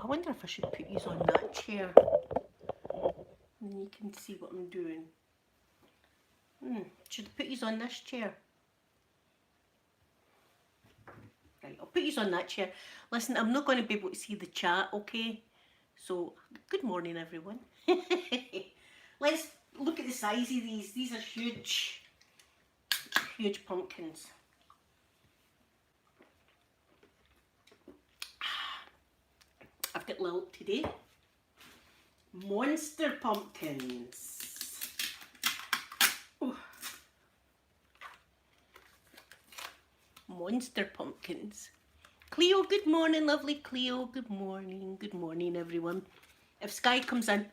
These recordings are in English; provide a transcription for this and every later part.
I wonder if I should put these on that chair. And then you can see what I'm doing. Should I put these on this chair? Right, I'll put these on that chair. Listen, I'm not going to be able to see the chat, okay? So, good morning, everyone. Let's look at the size of these. These are huge, huge pumpkins. I've got little today. Monster pumpkins. Ooh. Monster pumpkins. Cleo, good morning, lovely Cleo. Good morning, everyone. If Sky comes in,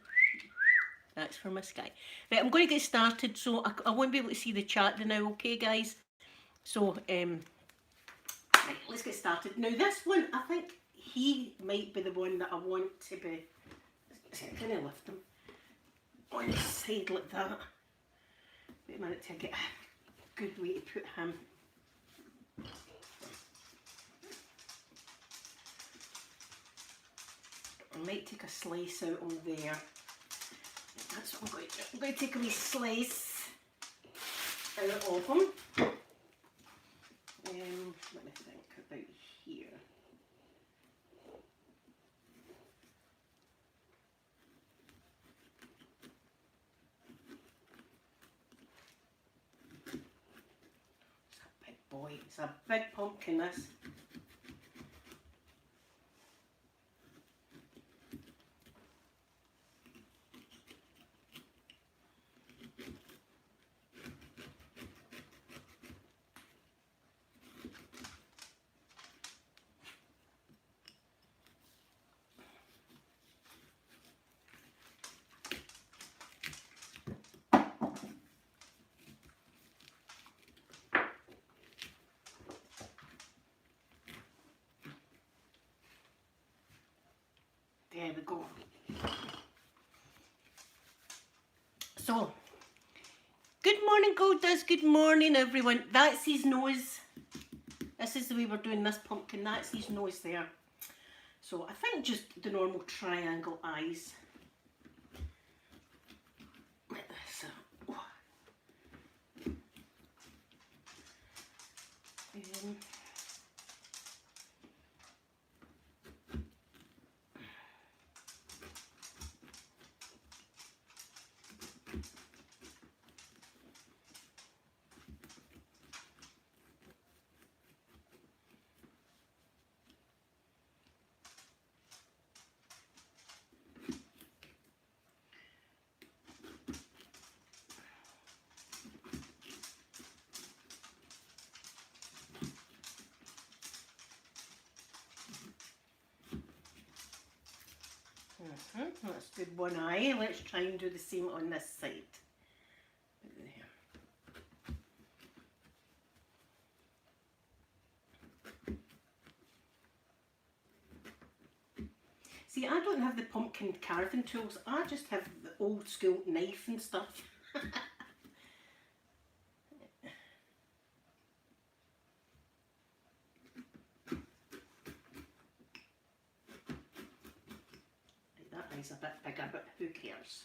that's for my Sky. Right, I'm going to get started, so I won't be able to see the chat now, okay, guys? So, right, let's get started. Now, this one, I think he might be the one that I want to be. Can I lift him on the side like that? Wait a minute till I get a good way to put him. I might take a slice out on there. That's what I'm going to do. I'm going to take a wee slice out of him. Let me think about here. It's a big boy. It's a big pumpkin, this. There we go. So, good morning, Goldas. Good morning, everyone. That's his nose. This is the way we're doing this pumpkin. That's his nose there. So, I think just the normal triangle eyes. Like this. That's good, one eye. Let's try and do the same on this side. See, I don't have the pumpkin carving tools. I just have the old school knife and stuff. That eye's a bit bigger, but who cares?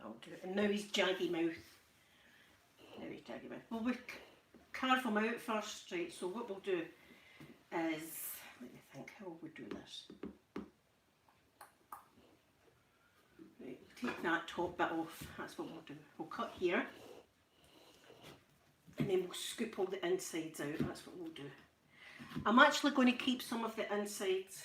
I'll do it. And now he's jaggy mouth. Now he's jaggy mouth. Well, we'll carve him out first, right? So what we'll do is, let me think, how will we do this? Right, take that top bit off. That's what we'll do. We'll cut here. And then we'll scoop all the insides out. That's what we'll do. I'm actually going to keep some of the insides.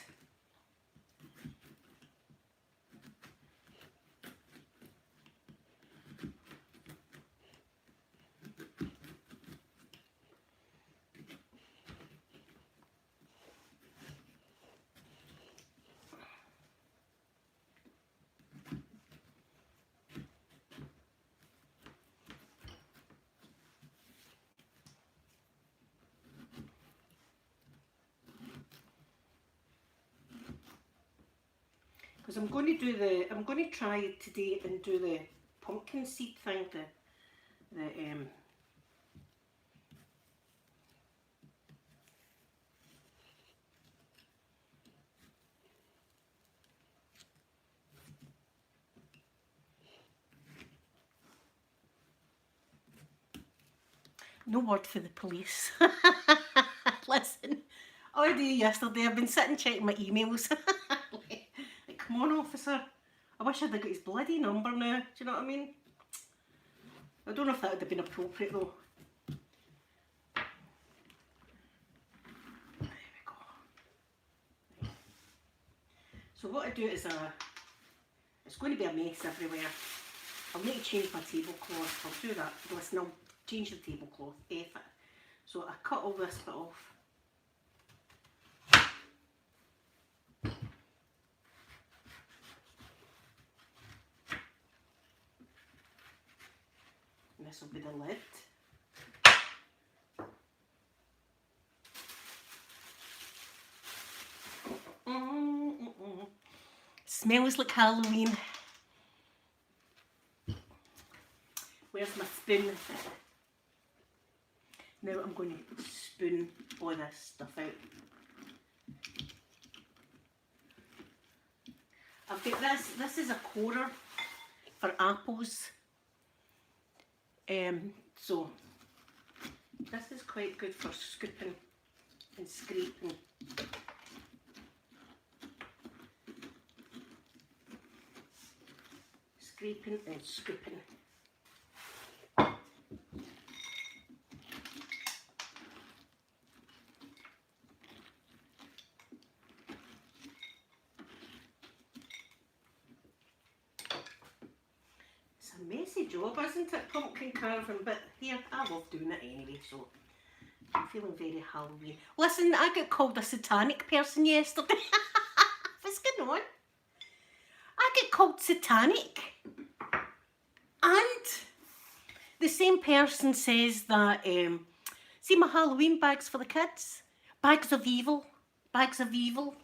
Because I'm going to try today and do the pumpkin seed thing, that no word for the police. Listen, all day yesterday I've been sitting checking my emails. Like, come on, officer. I wish I'd have got his bloody number now. Do you know what I mean? I don't know if that would have been appropriate though. There we go. So what I do is it's going to be a mess everywhere. I'll need to change my tablecloth. I'll do that. Listen, I'll change the tablecloth. F it. So I cut all this bit off. And this will be the lid. Smells like Halloween. Where's my spoon? Now I'm going to spoon all this stuff out. I've got this is a corer for apples. So this is quite good for scooping and scraping. Scraping and scooping. It's a messy job, isn't it, pumpkin carving? But here, I love doing it anyway, so I'm feeling very Halloween. Listen, I got called a satanic person yesterday. What's going on? I get called satanic. And the same person says that, see my Halloween bags for the kids? Bags of evil. Bags of evil.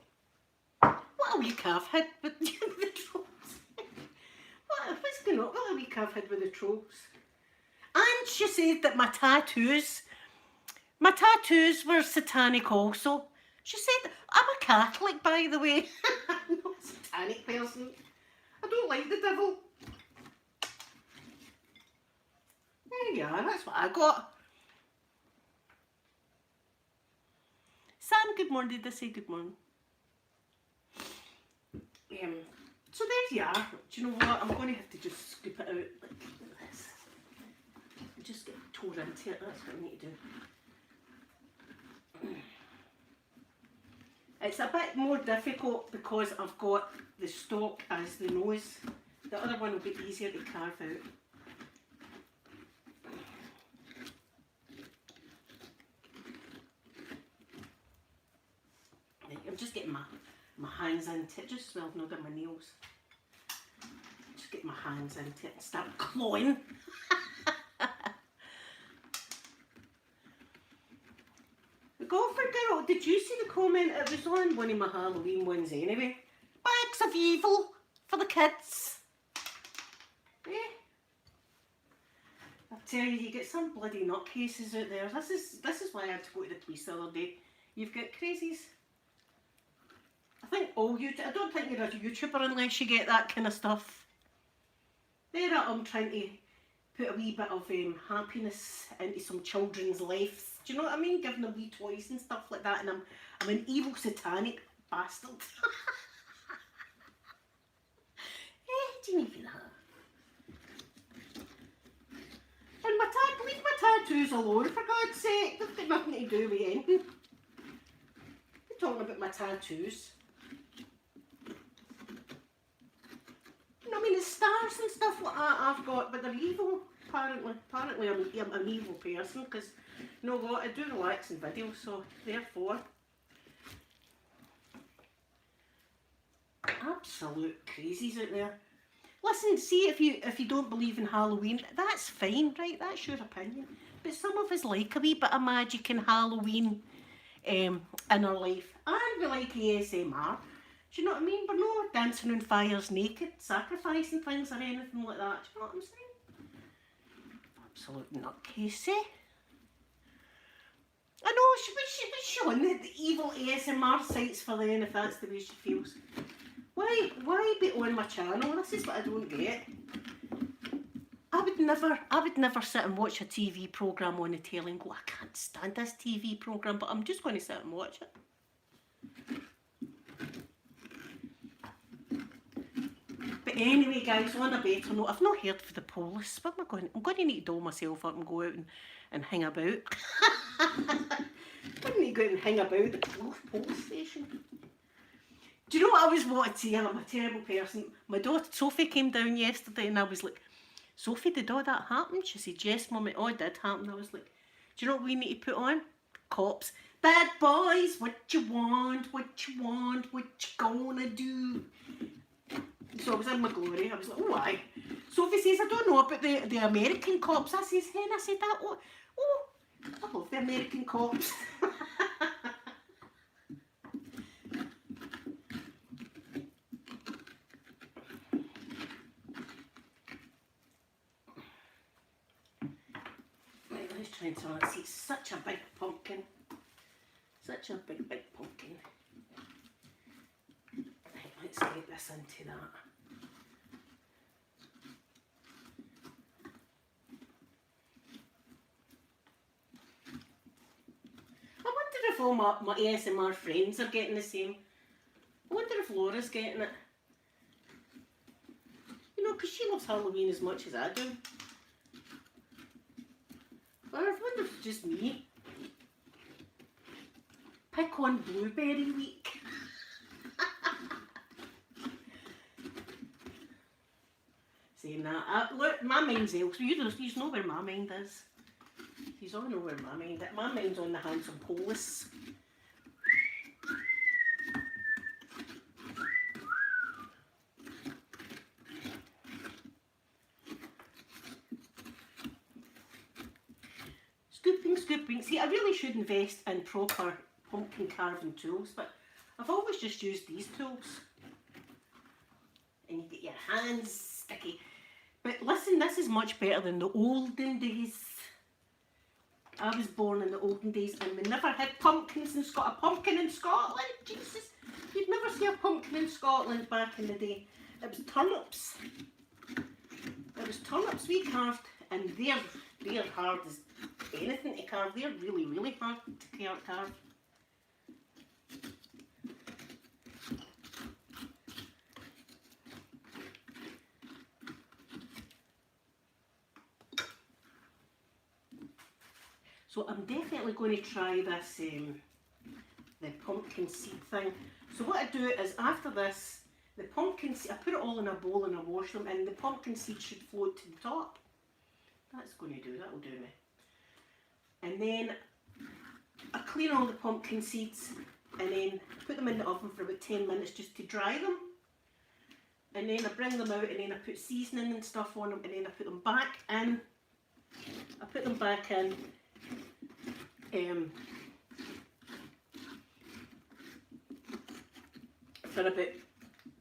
What a wee calf head with the trolls. What's going on? What a wee calf head with the trolls. And she said that my tattoos were satanic also. She said, I'm a Catholic, by the way. I'm not a satanic person. I don't like the devil. There you are, that's what I got. Sam, good morning. Did I say good morning? So there you are. Do you know what? I'm going to have to just scoop it out like this. Just get tore into it. That's what I need to do. It's a bit more difficult because I've got the stalk as the nose. The other one will be easier to carve out. I'm just getting my hands into it, just so I've not got my nails. Just get my hands into it and start clawing. The golfer girl, did you see the comment? It was on one of my Halloween ones anyway. Bags of evil for the kids. Eh? I tell you, you get some bloody nutcases out there. This is why I had to go to the police the other day. You've got crazies. I think I don't think you're a YouTuber unless you get that kind of stuff. There I am trying to put a wee bit of happiness into some children's lives. Do you know what I mean? Giving them wee toys and stuff like that, and I'm an evil satanic bastard. Do you even have? And leave my tattoos alone, for God's sake. They've got nothing to do with anything. You're talking about my tattoos. I mean, it's stars and stuff like that I've got, but they're evil, apparently. Apparently I'm an evil person, because, you know what, I do relaxing videos, so therefore... Absolute crazies out there. Listen, see, if you don't believe in Halloween, that's fine, right? That's your opinion. But some of us like a wee bit of magic and Halloween in our life. And we like ASMR. Do you know what I mean? We're not dancing on fires naked, sacrificing things or anything like that. Do you know what I'm saying? Absolute nutcase, eh? I know, she on the evil ASMR sites for then if that's the way she feels. Why be on my channel? This is what I don't get. I would never sit and watch a TV programme on the telly and go, I can't stand this TV programme, but I'm just going to sit and watch it. But anyway, guys, on a better note, I've not heard for the police. What am I going? I'm going to need to doll myself up and go out and hang about. I need to go out and hang about the police station. Do you know what I always wanted to say? I'm a terrible person. My daughter Sophie came down yesterday and I was like, Sophie, did all that happen? She said, yes, Mum, it all did happen. I was like, do you know what we need to put on? Cops. Bad boys, what you want, what you want, what you gonna do? So I was in my glory. I was like, oh, aye. Sophie says, I don't know about the American cops. I says, hen, I said that. Oh, I love the American cops. Right, let's try and turn it. See, it's such a big pumpkin. Such a big pumpkin. Right, let's get this into that. I wonder if all my ASMR friends are getting the same. I wonder if Laura's getting it. You know, because she loves Halloween as much as I do. Or I wonder if it's just me. Pick on Blueberry Week. Saying that. Look, my mind's elsewhere. You know where my mind is. You all know where my mind is. My mind's on the handsome police. Scooping. See, I really should invest in proper pumpkin carving tools, but I've always just used these tools. And you get your hands sticky. But listen, this is much better than the olden days. I was born in the olden days and we never had pumpkins in Scotland. A pumpkin in Scotland? Jesus. You'd never see a pumpkin in Scotland back in the day. It was turnips. It was turnips we carved, and they're hard as anything to carve. They're really, really hard to carve. So I'm definitely going to try this, the pumpkin seed thing. So what I do is after this, the pumpkin seed, I put it all in a bowl and I wash them, and the pumpkin seed should float to the top. That's going to do, that'll do me. And then I clean all the pumpkin seeds and then put them in the oven for about 10 minutes just to dry them. And then I bring them out and then I put seasoning and stuff on them and then I put them back in. I put them back in. For about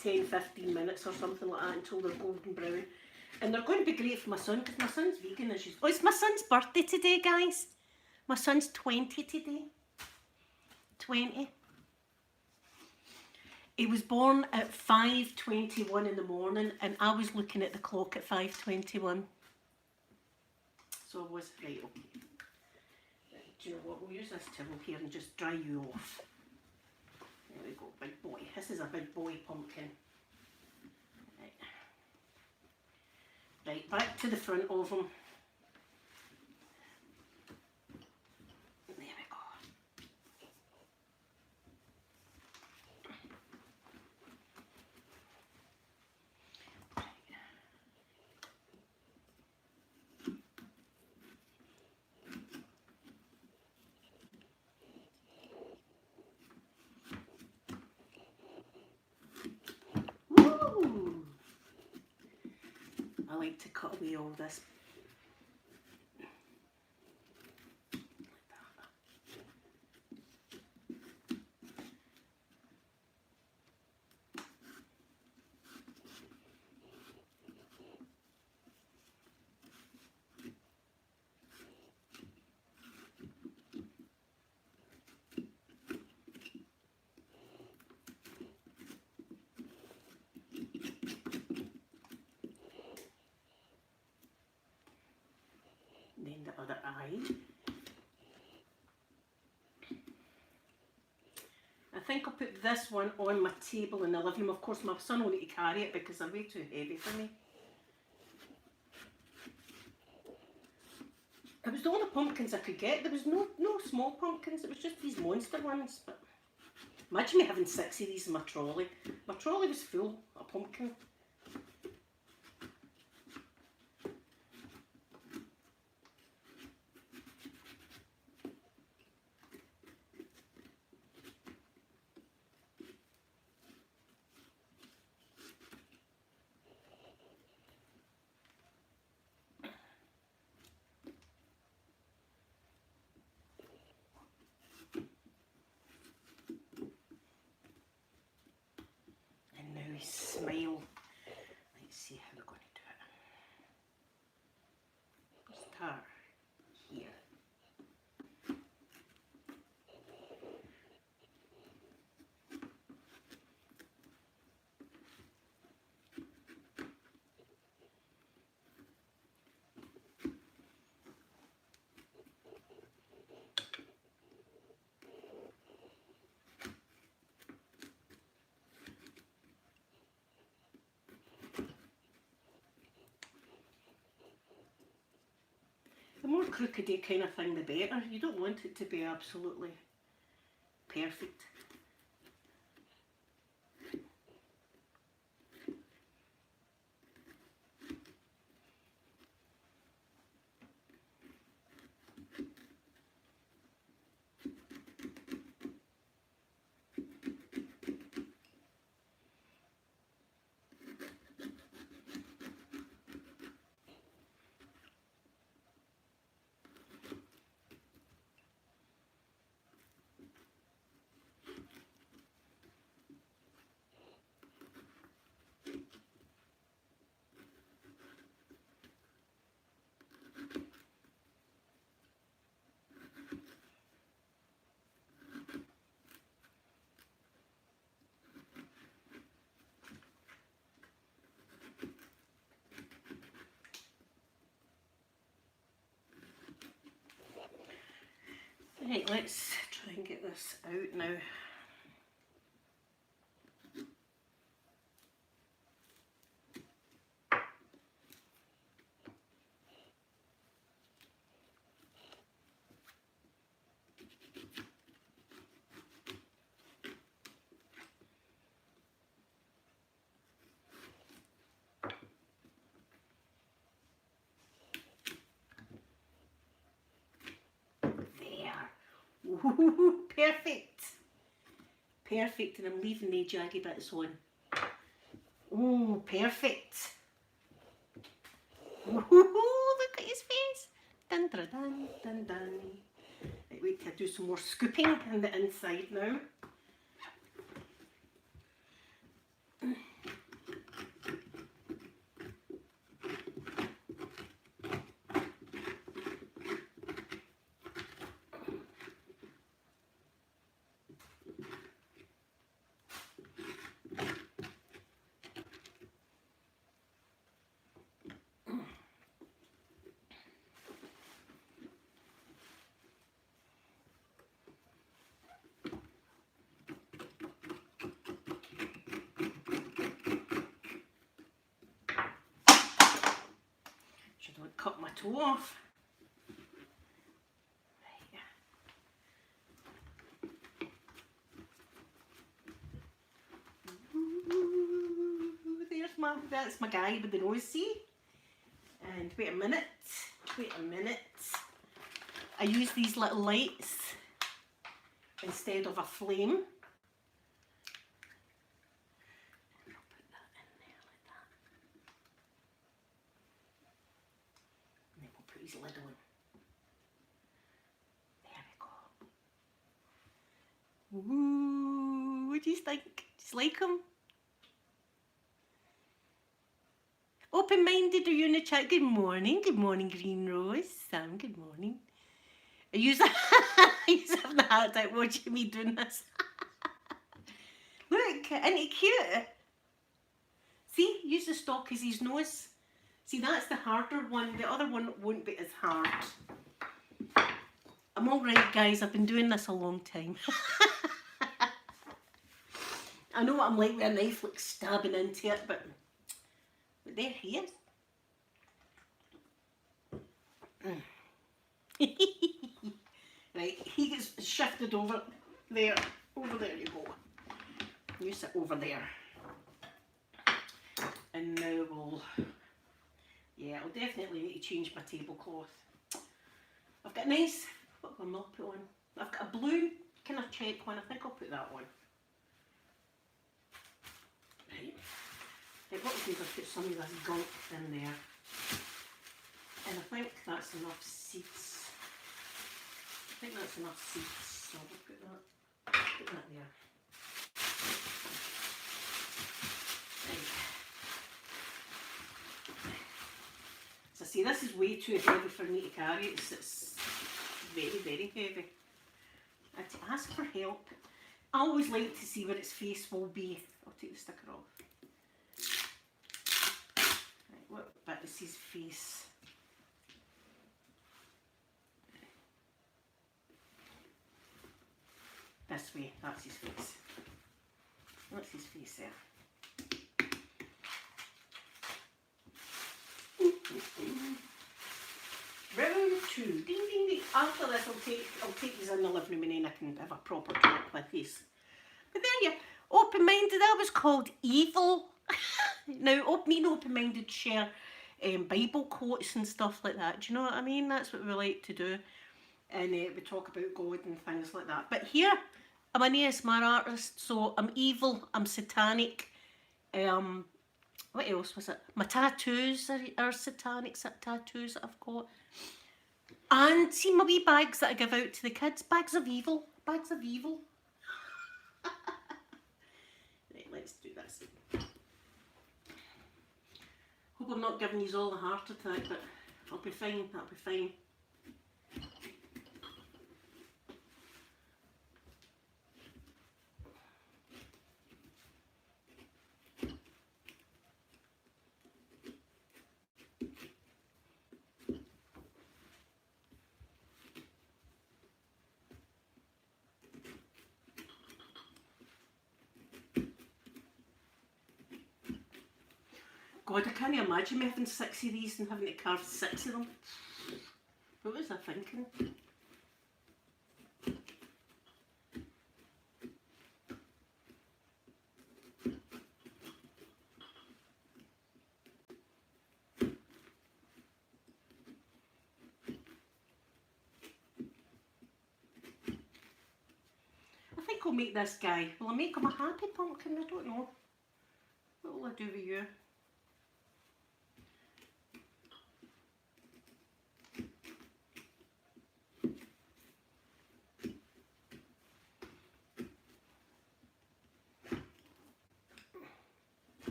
10-15 minutes or something like that until they're golden brown. And they're going to be great for my son because my son's vegan. And oh, it's my son's birthday today, guys. My son's 20 today. 20. He was born at 5:21 in the morning and I was looking at the clock at 5:21. So I was, right, okay. Do you know what, we'll use this towel here and just dry you off. There we go, big boy. This is a big boy pumpkin. Right, back to the front of him. There we go. Woo! I like to cut away all this. And then the other eye. I think I'll put this one on my table in the living room. Of course, my son will need to carry it because they're way too heavy for me. It was the only pumpkins I could get. There was no small pumpkins. It was just these monster ones. But imagine me having 6 of these in my trolley. My trolley was full of pumpkin. Smile. Let's see how we're going to do it. Start here. The more crookedy kind of thing, the better. You don't want it to be absolutely perfect. Right, let's try and get this out now. Ooh, perfect. Perfect, and I'm leaving the jaggy bits on. Oh, perfect. Ooh, look at his face. Dun dun dun dun dun. Right, wait till I do some more scooping on the inside now. Don't cut my toe off. Right. Ooh, that's my guy with the nose, see? And wait a minute, I use these little lights instead of a flame. Lid on. There we go. Ooh, what do you think? Just like him? Open-minded, are you in the chat? Good morning, Green Rose. Sam, good morning. Are you having a hard time watching me doing this? Look, isn't he cute? See, use the stalk as his nose. See, that's the harder one. The other one won't be as hard. I'm all right, guys. I've been doing this a long time. I know what I'm like with a knife, like stabbing into it, but there he is. Right, he gets shifted over there. Over there you go. You sit over there. And now we'll... Yeah, I'll definitely need to change my tablecloth. I've got a nice... What will I put on? I've got a blue kind of check one. I think I'll put that on. Right. Right, what we'll do is I'll put some of this gunk in there. And I think that's enough seeds. I think that's enough seeds. So we'll put that there. So see, this is way too heavy for me to carry. It's very, very heavy. I had to ask for help. I always like to see where its face will be. I'll take the sticker off. Right, what bit is his face? This way, that's his face. That's his face there. Round 2. Ding ding ding. After this I'll take these in the living room and then I can have a proper talk with these. But there you open-minded, that was called Evil. Now me and open-minded share Bible quotes and stuff like that. Do you know what I mean? That's what we like to do. And we talk about God and things like that. But here, I'm an ASMR artist, so I'm evil, I'm satanic. What else was it? My tattoos are satanic tattoos that I've got. And see my wee bags that I give out to the kids. Bags of evil. Bags of evil. Right, let's do this. Hope I'm not giving you all a heart attack, but I'll be fine. I'll be fine. God, I can't imagine me having 6 of these and having to carve 6 of them. What was I thinking? I think I'll make this guy. Will I make him a happy pumpkin? I don't know. What will I do with you?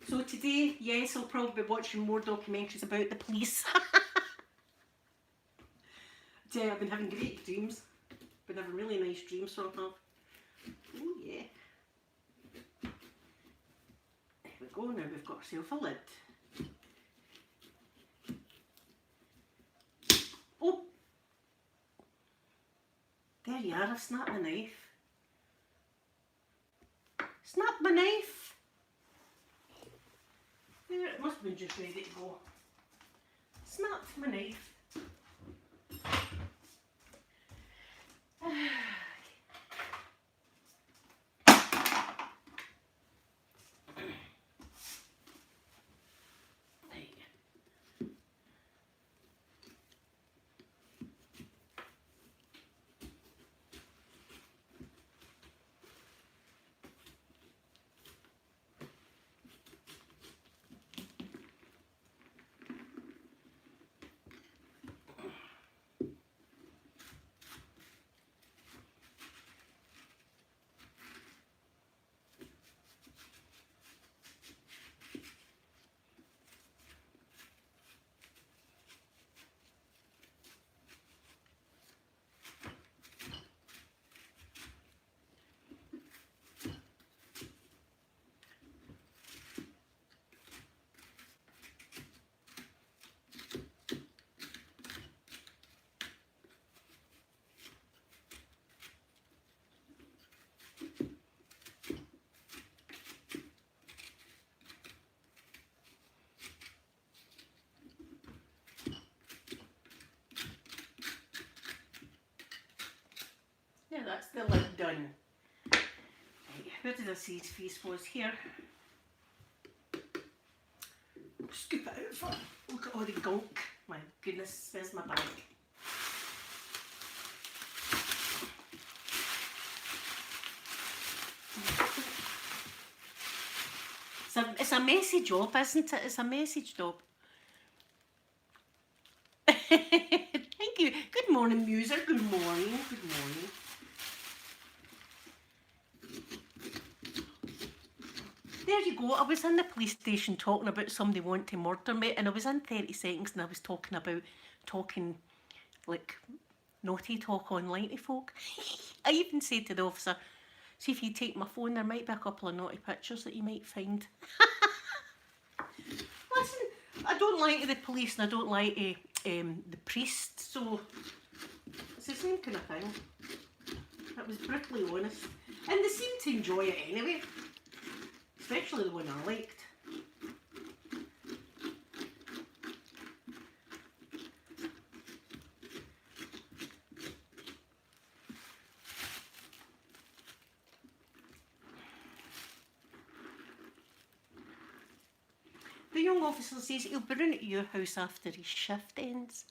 So today, yes, I'll probably be watching more documentaries about the police. I've been having great dreams. Been having really nice dreams, so I have. Oh yeah. Here we go, now we've got ourselves a lid. Oh! There you are, I've snapped my knife. Snap my knife! There, it must have been just ready to go. Snapped my knife. that's the lid done. Right, where did I say his face was? Here. Scoop it out for. Look at all the gunk. My goodness, where's my bag? It's a messy job, isn't it? It's a messy job. Thank you. Good morning, Muser. Good morning. Good morning. There you go. I was in the police station talking about somebody wanting to murder me, and I was in 30 seconds and I was talking about like naughty talk online to folk. I even said to the officer, see if you take my phone, there might be a couple of naughty pictures that you might find. Listen, I don't lie to the police and I don't lie to the priest, so it's the same kind of thing. That was brutally honest. And they seemed to enjoy it anyway. Especially the one I liked. The young officer says he'll be round at your house after his shift ends.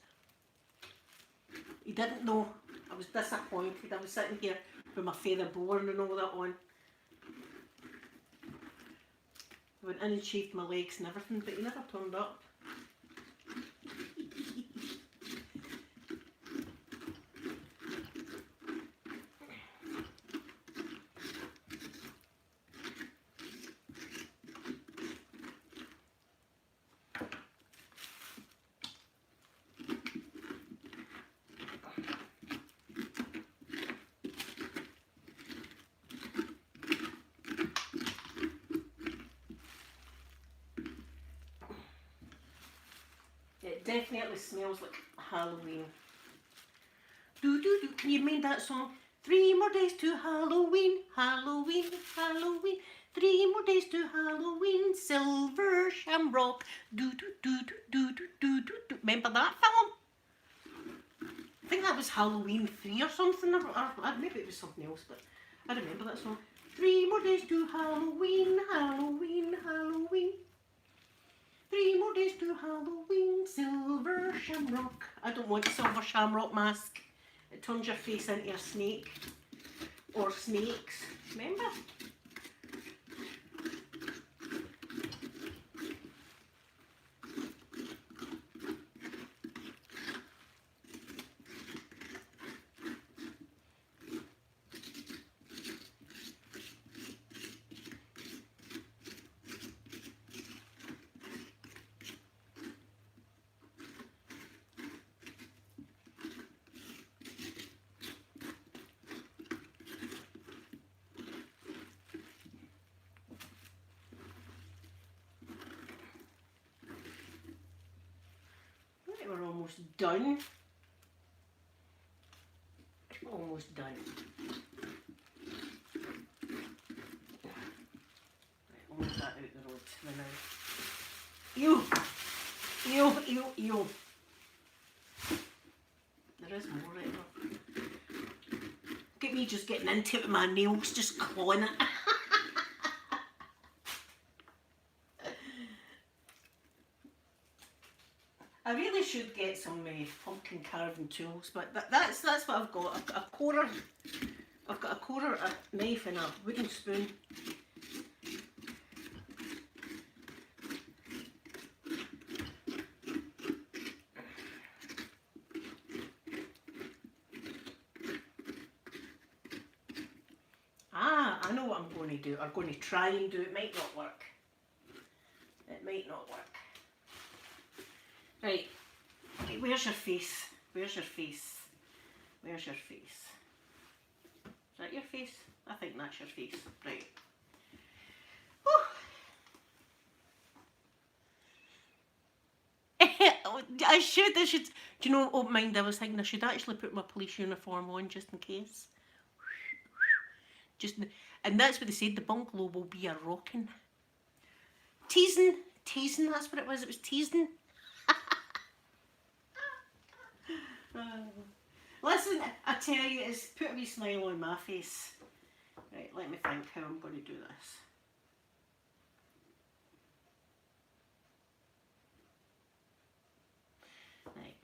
He didn't know. I was disappointed. I was sitting here with my feather boa and all that on. I went in and shaved my legs and everything, but he never turned up. It definitely smells like Halloween. Do do do. Can you mind that song? 3 more days to Halloween, Halloween, Halloween. 3 more days to Halloween, Silver Shamrock. Do do do do do do do do do. Remember that film? I think that was Halloween 3 or something, or maybe it was something else, but I remember that song. 3 more days to Halloween, Halloween, Halloween. 3 more days to Halloween, Silver Shamrock. I don't want a Silver Shamrock mask. It turns your face into a snake. Or snakes. Remember? We're almost done. Almost done. Right, move that out the road for now. Ew! Ew, ew, ew. There is more right there. Get me just getting into it with my nails, just clawing it. I really should get some pumpkin carving tools, but that's what I've got. I've got a quarter. I've got a quarter, a knife, and a wooden spoon. Ah, I know what I'm going to do. I'm going to try and do it. Might not work. It might not work. Right, where's your face? Where's your face? Where's your face? Is that your face? I think that's your face. Right. I should, do you know, oh mind, I was thinking I should actually put my police uniform on just in case. And that's what they said, the bungalow will be a rocking. Teasing, that's what it was teasing. Listen, Listen, I tell you, it's put a wee smile on my face. Right, let me think how I'm going to do this. Right.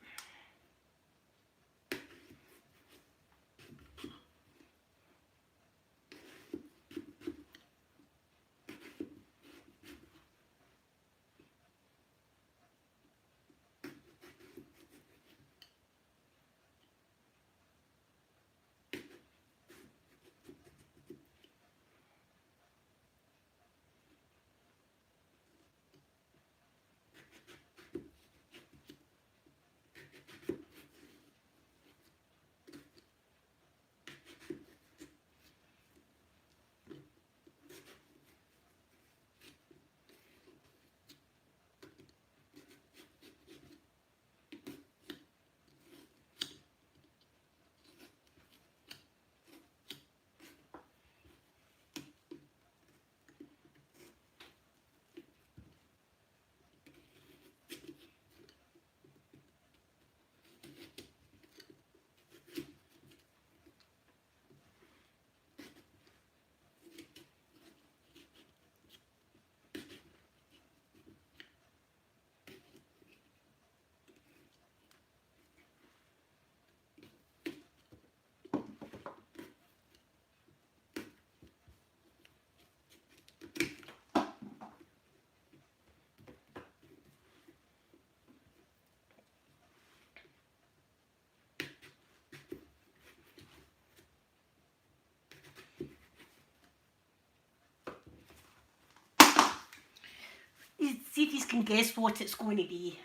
See if you can guess what it's going to be.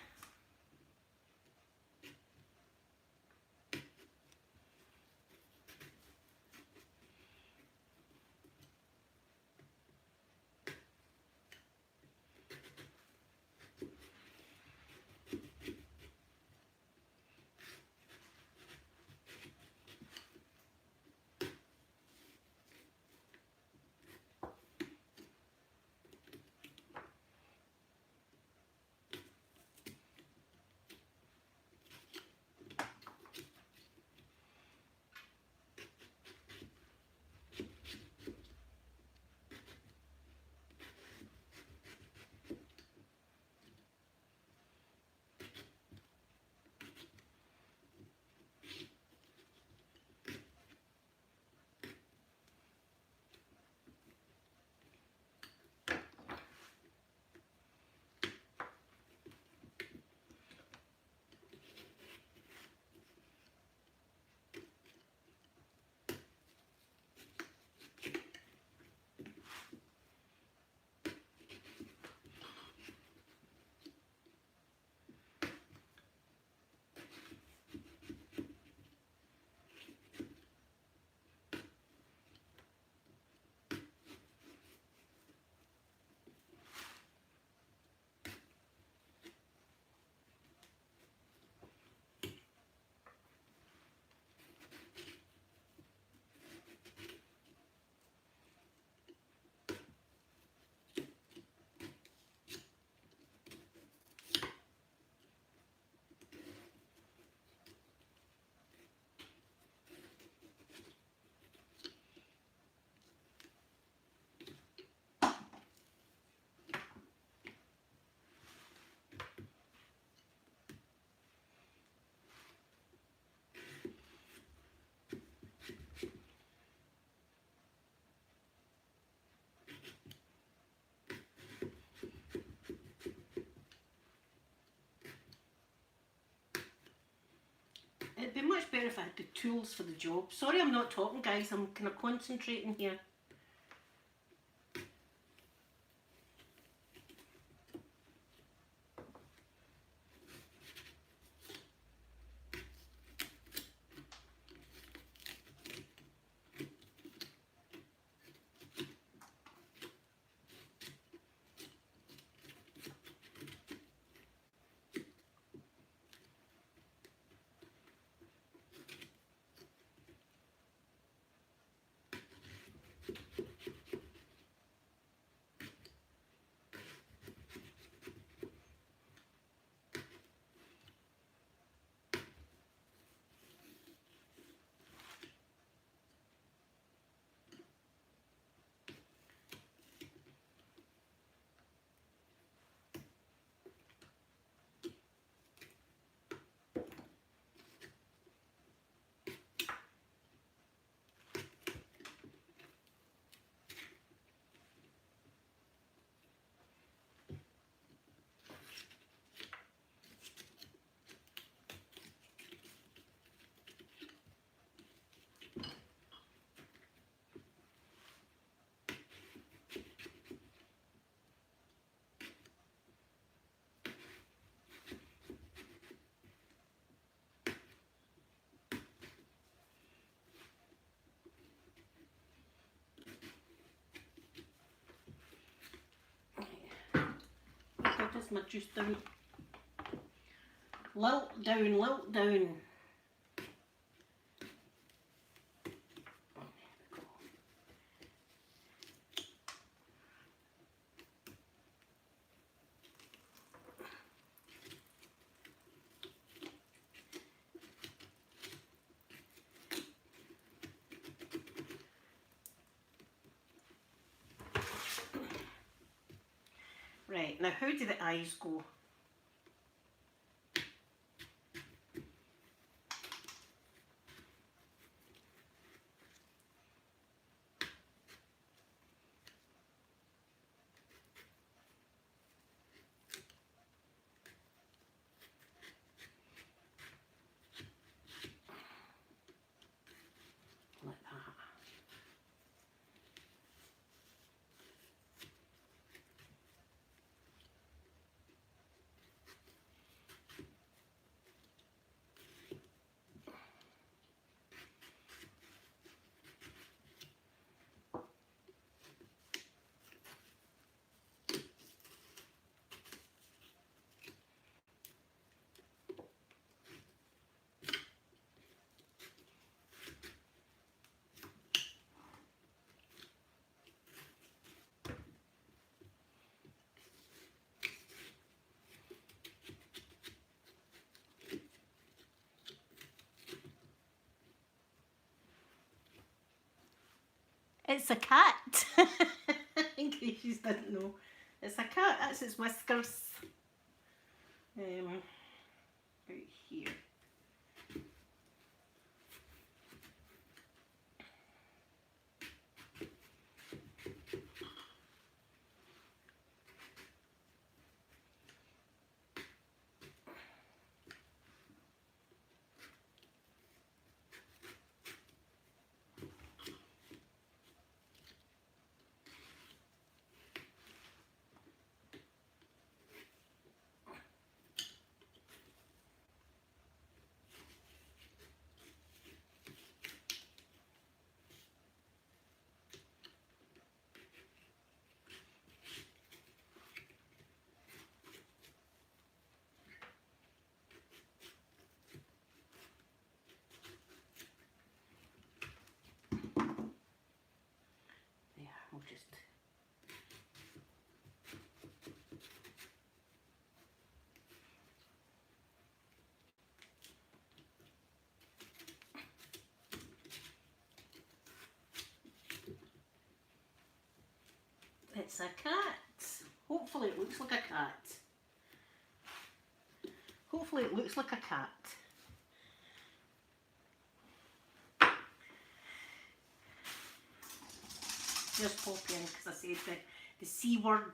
It'd be much better if I had the tools for the job. Sorry I'm not talking, guys. I'm kind of concentrating here. my juice down. Lilt down, lilt down. Right, now how do the eyes go? Like that. It's a cat. In case you didn't know. It's a cat, that's its whiskers. Right here. We'll just it's a cat. Hopefully it looks like a cat. Hopefully it looks like a cat. Just pop in because I said the C word.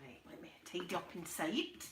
Right, let me tidy up inside.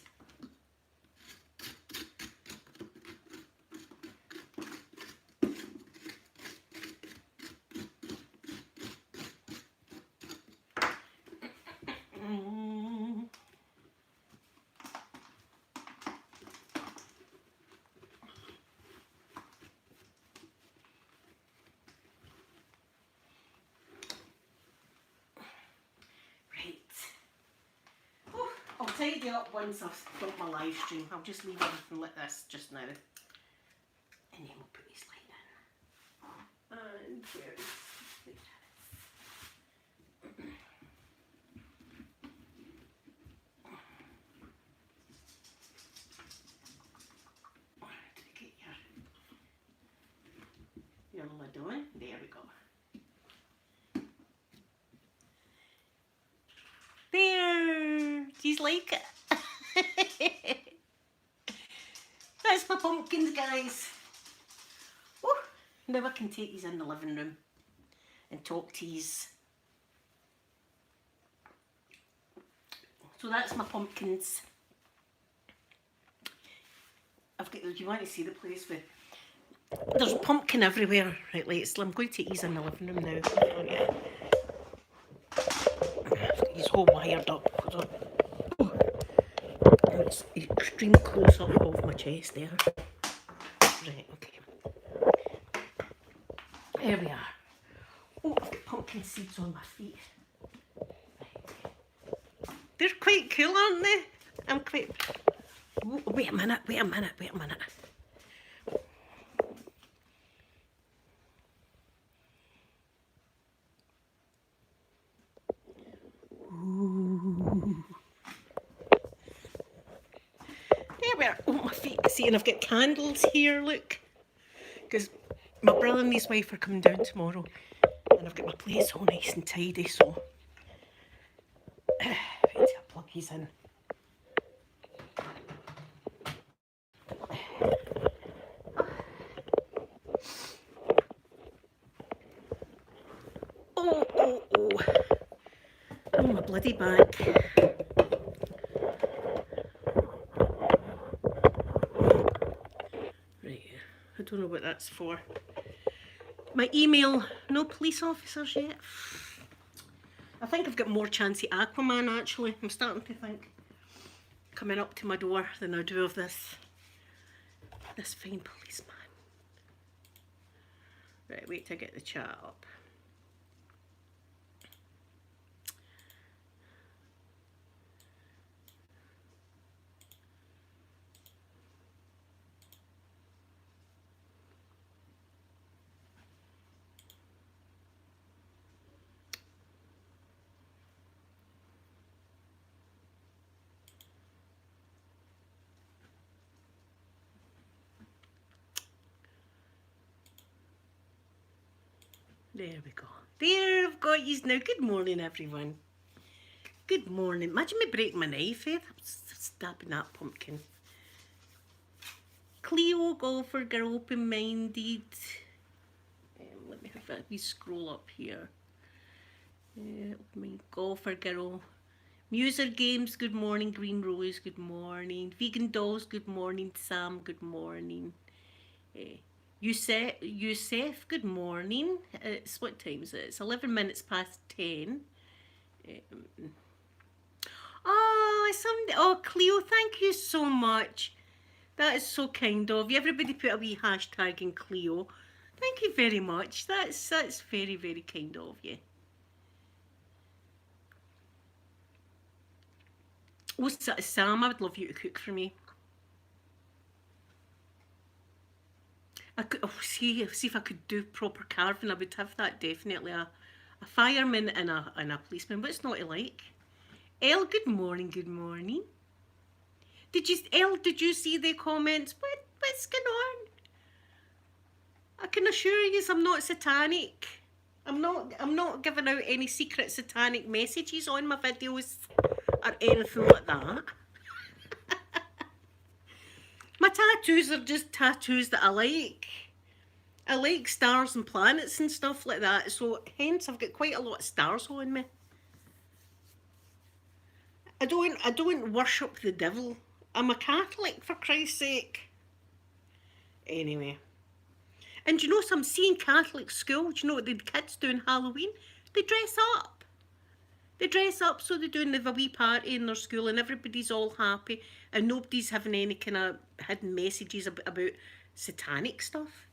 I'll tidy up once I've done my live stream. I'll just leave everything like this just now. And then we'll put his light in. And where is get your lid on? There we go. There! Do you like it? That's my pumpkins, guys. Woo. Now I can take these in the living room and talk to these. So that's my pumpkins. I've got, do you want to see the place with? There's a pumpkin everywhere. Right, let's, I'm going to take these in the living room now. He's all wired up. It's extreme close up of my chest there. Right, okay. There we are. Oh, I've got pumpkin seeds on my feet. Right. They're quite cool, aren't they? I'm quite... Oh, wait a minute. Ooh. There we are. Oh, my feet. See, and I've got candles here, look. Because my brother and his wife are coming down tomorrow. And I've got my place all nice and tidy, so... wait till I plug these in. Oh, my bloody bag. Right, I don't know what that's for. My email, no police officers yet. I think I've got more chance of Aquaman, actually. I'm starting to think coming up to my door than I do of this fine policeman. Right, wait till I get the chat up. There we go. There, I've got yous now. Good morning, everyone. Good morning. Imagine me breaking my knife, eh? I'm stabbing that pumpkin. Cleo, golfer, girl, open-minded. Let me have a wee scroll up here. Golfer, girl. Muser Games, good morning. Green Rose, good morning. Vegan Dolls, good morning. Sam, good morning. Yusef, good morning. It's what time is it? It's 11 minutes past 10. Oh, Cleo, thank you so much. That is so kind of you. Everybody put a wee hashtag in Cleo. Thank you very much. That's very, very kind of you. Oh, Sam, I would love you to cook for me. I could see if I could do proper carving. I would have that definitely. A fireman and a policeman. What's not to like? Elle, good morning. Good morning. Did you see the comments? What's going on? I can assure you, I'm not satanic. I'm not giving out any secret satanic messages on my videos or anything like that. My tattoos are just tattoos that I like. I like stars and planets and stuff like that, so hence I've got quite a lot of stars on me. I don't worship the devil. I'm a Catholic, for Christ's sake. Anyway. And you know, some seeing Catholic school, do you know what the kids do on Halloween? They dress up. They dress up, so they're doing a wee party in their school and everybody's all happy and nobody's having any kind of hidden messages about satanic stuff.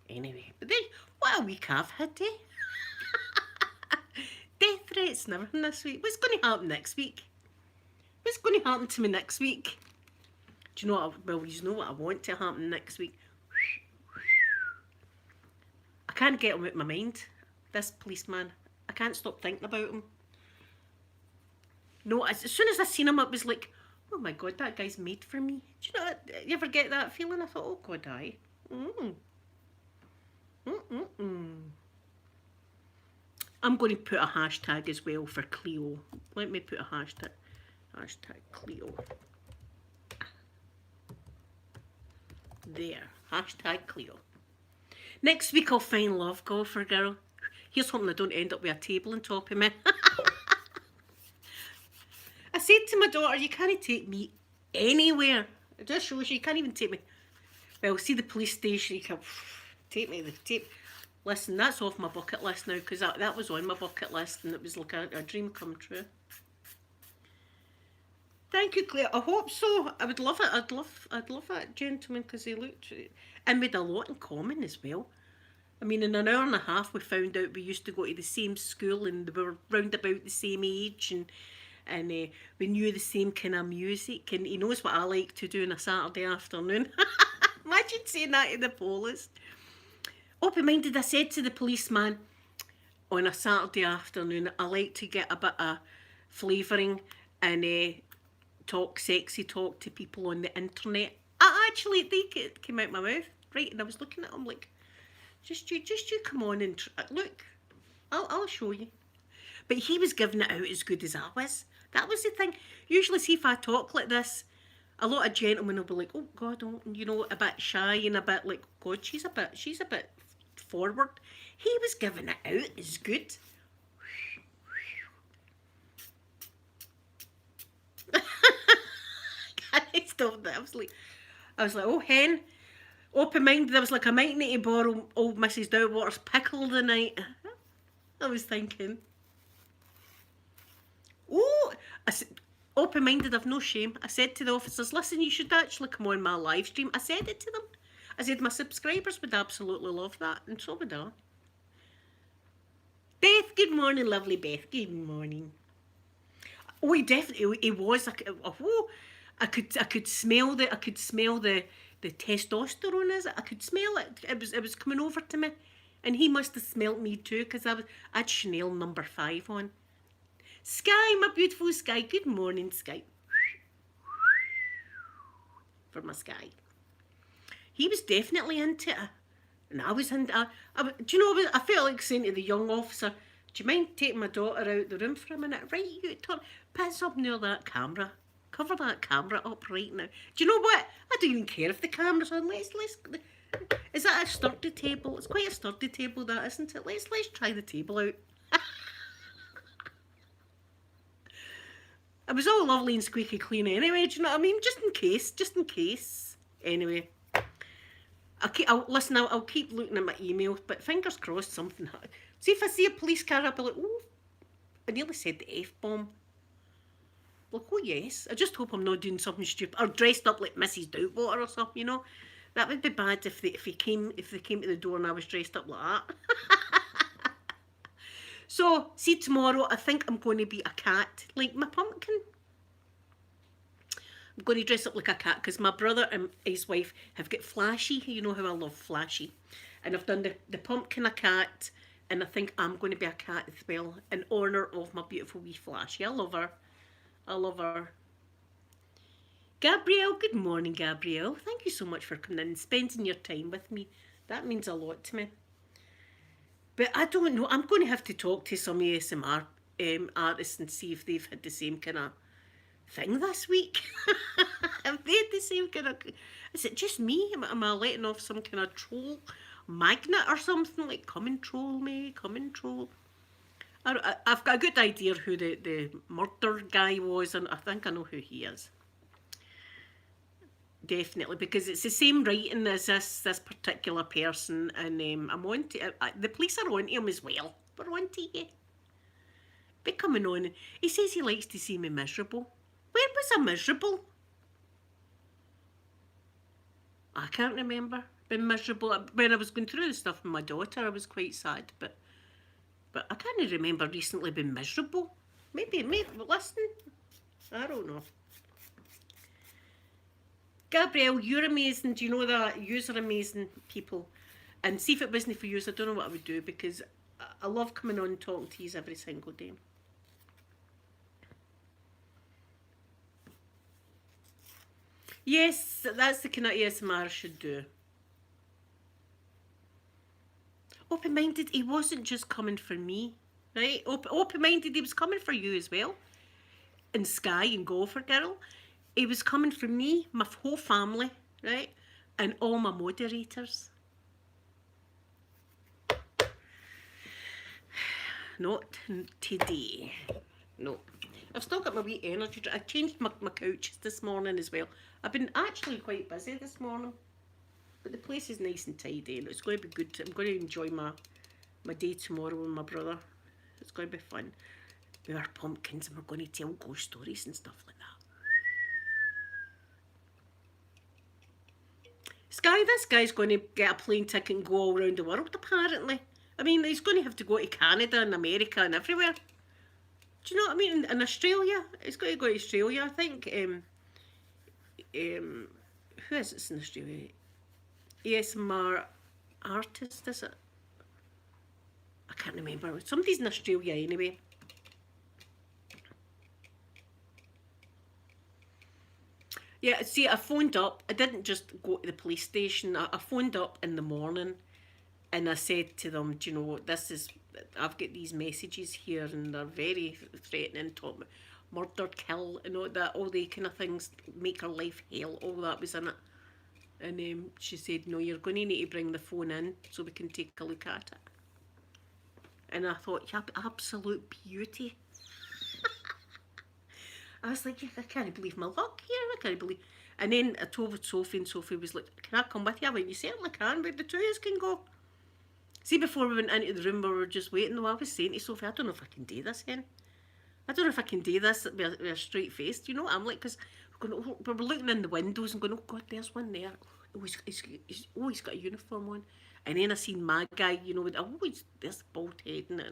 Anyway, but then, what a week I've had, eh? Death threats and everything this week. What's going to happen next week? What's going to happen to me next week? Do you know what? Well, you know what I want to happen next week. I can't get him out of my mind. This policeman. I can't stop thinking about him. No, as soon as I seen him, it was like, oh my God, that guy's made for me. Do you know? You ever get that feeling? I thought, oh God, I'm going to put a hashtag as well for Cleo. Let me put a hashtag. Hashtag Cleo. There. Hashtag Cleo. Next week I'll find love, golfer girl. Here's hoping I don't end up with a table on top of me. I said to my daughter, you can't take me anywhere. It just shows you can't even take me. Well, see the police station, you can take me. Listen, that's off my bucket list now because that was on my bucket list and it was like a dream come true. Thank you, Claire. I hope so. I would love it. I'd love that gentleman because he looked, and we had a lot in common as well. I mean, in an hour and a half, we found out we used to go to the same school and we were round about the same age, and and we knew the same kind of music, and he knows what I like to do on a Saturday afternoon. Imagine saying that to the police. Open-minded, I said to the policeman on a Saturday afternoon, I like to get a bit of flavouring and talk sexy talk to people on the internet. They came out my mouth, right? And I was looking at him like, just you come on and look, I'll show you. But he was giving it out as good as I was. That was the thing. Usually, see if I talk like this, a lot of gentlemen will be like, oh God, oh, you know, a bit shy and a bit like, God, she's a bit forward. He was giving it out as good. I stopped that. I was like, oh hen, open-minded. I was like, I might need to borrow old Mrs. Doubtwater's pickle tonight. I was thinking, oh, I said, open-minded, I've no shame. I said to the officers, listen, you should actually come on my live stream. I said it to them. I said my subscribers would absolutely love that, and so would I. Beth, good morning, lovely Beth. Good morning. Oh, he was. I could smell the testosterone. Is it? I could smell it. It was coming over to me, and he must have smelt me too, because I had Chanel number 5 on. Sky, my beautiful Sky. Good morning, Sky. For my Sky. He was definitely into it. And I was into it. Do you know, I felt like saying to the young officer, do you mind taking my daughter out the room for a minute? Right, you turn, put something near that camera. Cover that camera up right now. Do you know what? I don't even care if the camera's on. Let's is that a sturdy table? It's quite a sturdy table, that, isn't it? Let's try the table out. It was all lovely and squeaky clean anyway, do you know what I mean? Just in case. Anyway. I'll keep looking at my emails, but fingers crossed something. See if I see a police car, I'll be like, oh, I nearly said the F-bomb. Like, oh yes, I just hope I'm not doing something stupid, or dressed up like Mrs. Doubtwater or something, you know. That would be bad if they came to the door and I was dressed up like that. So, see tomorrow, I think I'm going to be a cat, like my pumpkin. I'm going to dress up like a cat, because my brother and his wife have got Flashy. You know how I love Flashy. And I've done the pumpkin a cat, and I think I'm going to be a cat as well, in honour of my beautiful wee Flashy. I love her. I love her. Gabrielle, good morning, Gabrielle. Thank you so much for coming in and spending your time with me. That means a lot to me. But I don't know. I'm going to have to talk to some ASMR artists and see if they've had the same kind of thing this week. Have they had the same kind of... Is it just me? Am I letting off some kind of troll magnet or something? Like, come and troll me, come and troll. I've got a good idea who the murder guy was, and I think I know who he is. Definitely, because it's the same writing as this particular person, and I'm on to the police are on to him as well. We're on to you. Be coming on. He says he likes to see me miserable. When was I miserable? I can't remember being miserable. When I was going through the stuff with my daughter, I was quite sad, but I can't remember recently being miserable. Maybe listen. I don't know. Gabrielle, you're amazing. Do you know that? You're amazing people. And see if it wasn't for you, I don't know what I would do, because I love coming on and talking to you every single day. Yes, that's the kind of ASMR I should do. Open-minded, he wasn't just coming for me, right? Open-minded, he was coming for you as well. And Sky and Golfer Girl. He was coming for me, my whole family, right? And all my moderators. Not today. No. I've still got my wee energy. I changed my couches this morning as well. I've been actually quite busy this morning. But the place is nice and tidy, and it's going to be good. I'm going to enjoy my day tomorrow with my brother. It's going to be fun. We are pumpkins, and we're going to tell ghost stories and stuff like that. Sky, this guy's going to get a plane ticket and go all around the world, apparently. I mean, he's going to have to go to Canada and America and everywhere. Do you know what I mean? In Australia, it's got to go to Australia, I think. Who is it in Australia? ASMR artist, is it? I can't remember. Somebody's in Australia anyway. Yeah, see, I phoned up. I didn't just go to the police station. I phoned up in the morning and I said to them, do you know, this is, I've got these messages here and they're very threatening, talking about murder, kill, and all that, all the kind of things, make her life hell, all that was in it. And she said, no, you're going to need to bring the phone in so we can take a look at it. And I thought, yeah, absolute beauty. I was like, I can't believe my luck here. I can't believe. And then I told Sophie, and Sophie was like, can I come with you? I went, you certainly can, but the two of us can go. See, before we went into the room, we were just waiting. Though I was saying to Sophie, I don't know if I can do this, hen. I don't know if I can do this with a straight face. Do you know what I'm like? Because we were looking in the windows and going, oh God, there's one there. Oh, he's got a uniform on. And then I seen my guy, you know, with always this bald head. And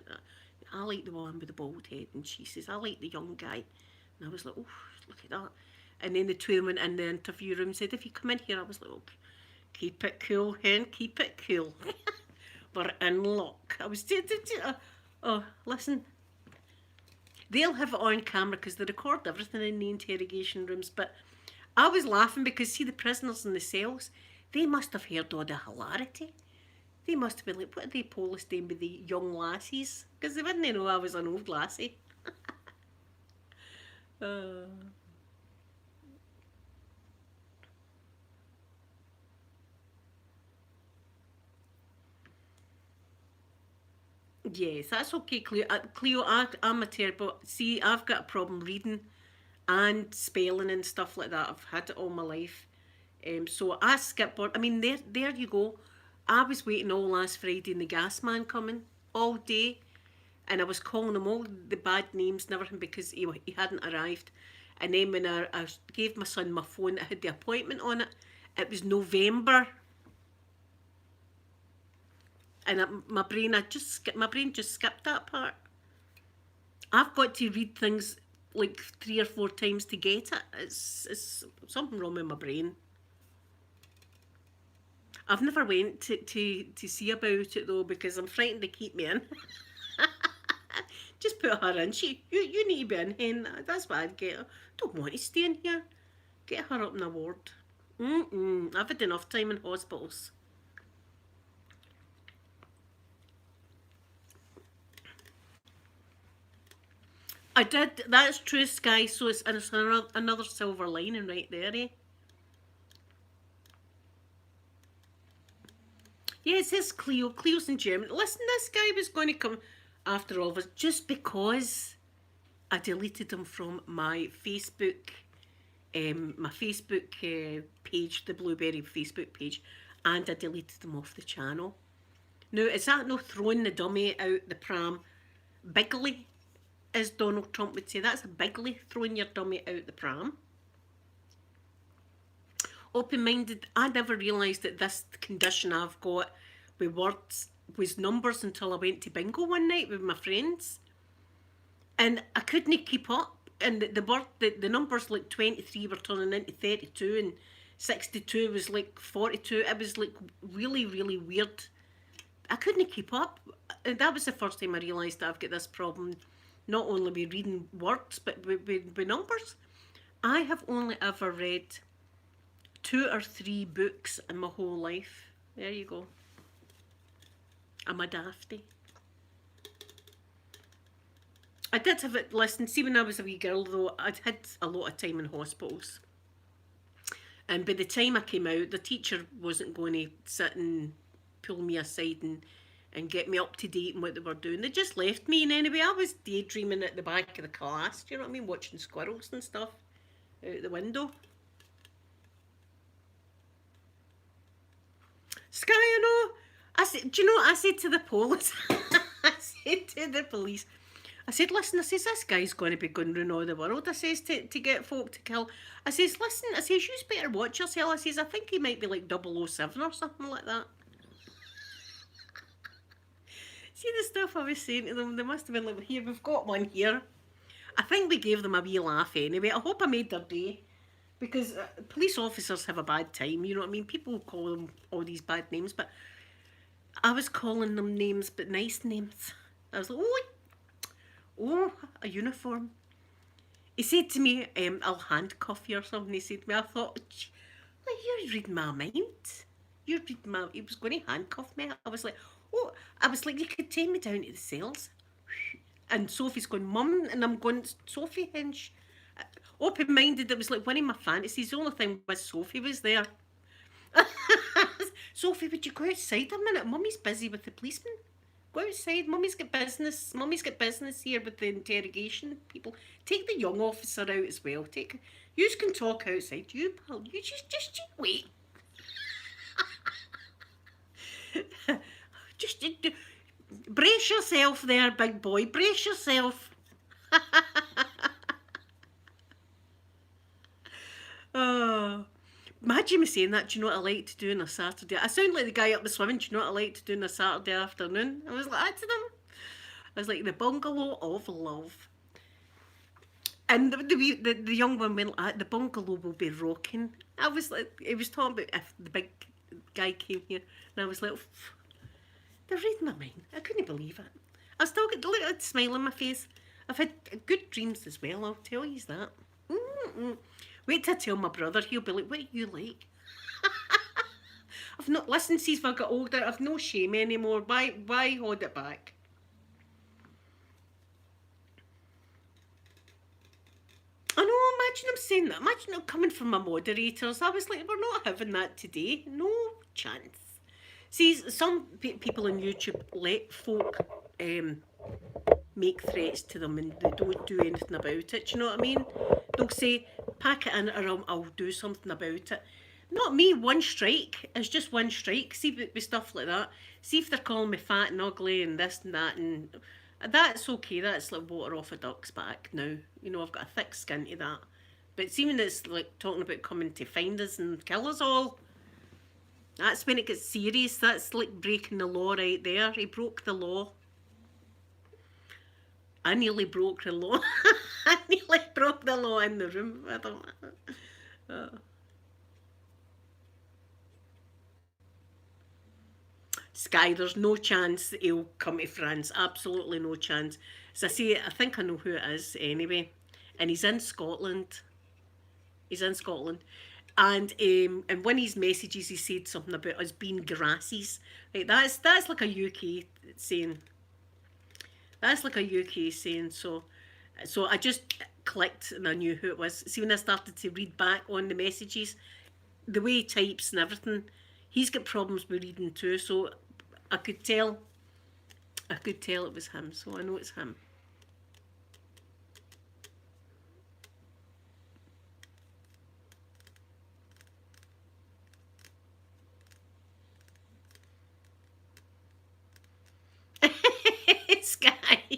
I like the one with the bald head. And she says, I like the young guy. And I was like, oh, look at that. And then the two of them went in the interview room and said, if you come in here, I was like, okay, keep it cool, hen, keep it cool. We're in luck. I was, oh, listen. They'll have it on camera because they record everything in the interrogation rooms. But I was laughing because, see, the prisoners in the cells, they must have heard all the hilarity. They must have been like, what are they Polish doing with the young lassies? Because they wouldn't know I was an old lassie. Yes, that's okay, Cleo. Cleo, I'm a terrible. See, I've got a problem reading and spelling and stuff like that. I've had it all my life. So I skip on. I mean, there you go. I was waiting all last Friday and the gas man coming all day, and I was calling him all the bad names and everything because he hadn't arrived. And then when I gave my son my phone that had the appointment on it, it was November. And my brain just skipped that part. I've got to read things like 3 or 4 times to get it. It's something wrong with my brain. I've never went to see about it though because I'm frightened to keep me in. Just put her in. You need to be in, hen. That's what I'd get her. Don't want to stay in here. Get her up in a ward. I've had enough time in hospitals. I did. That's true, Sky. So it's another silver lining right there, eh? Yeah, it says Cleo. Cleo's in Germany. Listen, this guy was going to come after all of us just because I deleted him from my Facebook page, the Blueberry Facebook page, and I deleted him off the channel. Now, is that no throwing the dummy out the pram bigly, as Donald Trump would say? That's a bigly, throwing your dummy out the pram. Open-minded, I never realised that this condition I've got with words was numbers until I went to bingo one night with my friends. And I couldn't keep up. And the numbers like 23 were turning into 32 and 62 was like 42. It was like really, really weird. I couldn't keep up. And that was the first time I realised that I've got this problem, not only with reading words, but with numbers. I have only ever read 2 or 3 books in my whole life. There you go. I'm a dafty. I did have it, listen, see when I was a wee girl though, I'd had a lot of time in hospitals. And by the time I came out, the teacher wasn't going to sit and pull me aside and get me up to date on what they were doing. They just left me, and anyway, I was daydreaming at the back of the class, do you know what I mean, watching squirrels and stuff out the window. Sky, I know. I said, do you know what I said to the police? I said to the police, I said, listen, I says, this guy's going to be going around all the world, I says, to get folk to kill. I says, listen, I says, you better watch yourself. I says, I think he might be like 007 or something like that. See the stuff I was saying to them, they must have been like, here, we've got one here. I think we gave them a wee laugh anyway. I hope I made their day. Because police officers have a bad time, you know what I mean? People call them all these bad names, but I was calling them names, but nice names. I was like, oh, a uniform. He said to me, I'll handcuff you or something. He said to me, I thought, like, you're reading my mind. You're reading my. He was going to handcuff me. I was like, oh, I was like, you could take me down to the cells. And Sophie's going, Mum, and I'm going, Sophie Hinge. Open minded, it was like one of my fantasies. The only thing was Sophie was there. Sophie, would you go outside a minute? Mummy's busy with the policeman. Go outside. Mummy's got business. Mummy's got business here with the interrogation people. Take the young officer out as well. Take. You can talk outside. You pal. You just wait. just brace yourself there, big boy. Brace yourself. Oh. Imagine me saying that. Do you know what I like to do on a Saturday? I sound like the guy up the swimming. Do you know what I like to do on a Saturday afternoon? I was like that to them. I was like, the bungalow of love. And the young one went like, the bungalow will be rocking. I was like, he was talking about if the big guy came here. And I was like, they're reading my mind. I couldn't believe it. I still get the little smile on my face. I've had good dreams as well, I'll tell you that. Mm-mm. Wait till I tell my brother, he'll be like, what are you like? I've not listened since I got older. I've no shame anymore. Why hold it back? I know, imagine I'm saying that. Imagine it coming from my moderators. I was like, we're not having that today. No chance. See, some people on YouTube let folk make threats to them and they don't do anything about it. Do you know what I mean? They'll say, pack it in or I'll do something about it. Not me, one strike. It's just one strike. See, with stuff like that. See if they're calling me fat and ugly and this and that, and that's okay. That's like water off a duck's back now. You know, I've got a thick skin to that. But see when it's like talking about coming to find us and kill us all, that's when it gets serious. That's like breaking the law right there. He broke the law. I nearly broke the law. I nearly broke the law in the room. I don't know. Sky, there's no chance that he'll come to France. Absolutely no chance. As I say, I think I know who it is anyway. And he's in Scotland. He's in Scotland. And in one of his messages he said something about us being grasses. Right, that's like a UK saying. That's like a UK saying. So I just clicked and I knew who it was. See, when I started to read back on the messages, the way he types and everything, he's got problems with reading too. So I could tell it was him. So I know it's him.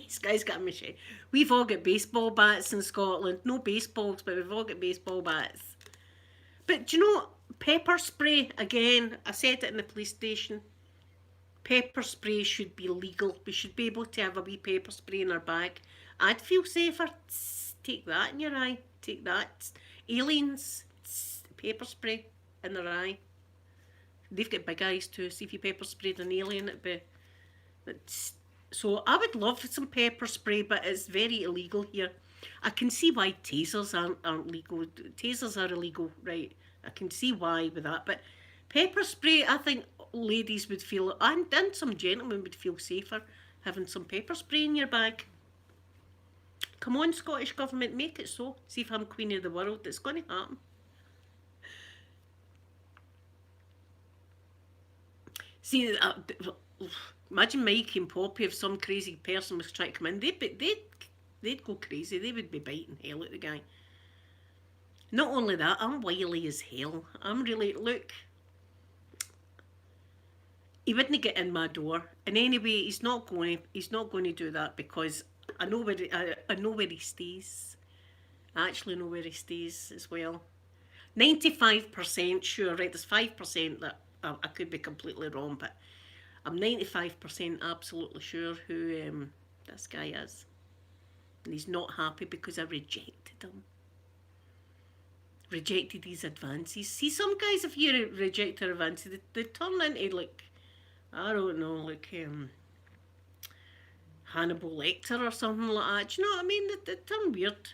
Sky's got a machine. We've all got baseball bats in Scotland. No baseballs, but we've all got baseball bats. But do you know, pepper spray, again, I said it in the police station. Pepper spray should be legal. We should be able to have a wee pepper spray in our bag. I'd feel safer. Take that in your eye. Take that. Aliens, pepper spray in their eye. They've got big eyes too. See if you pepper sprayed an alien, it'd be... So I would love some pepper spray, but it's very illegal here. I can see why tasers aren't legal. Tasers are illegal, right? I can see why with that. But pepper spray, I think ladies would feel, and some gentlemen would feel safer having some pepper spray in your bag. Come on, Scottish Government, make it so. See if I'm Queen of the World. It's going to happen. See, imagine Mike and Poppy if some crazy person was trying to come in. They'd go crazy. They would be biting hell at the guy. Not only that, I'm wily as hell. I'm really, look, he wouldn't get in my door. And anyway, he's not going to do that because I know where he stays. I actually know where he stays as well. 95% sure, right? There's 5% that I could be completely wrong, but I'm 95% absolutely sure who this guy is. and he's not happy because I rejected him. Rejected his advances. See, some guys, if you reject their advances, they turn into like, I don't know, like Hannibal Lecter or something like that. Do you know what I mean? They turn weird.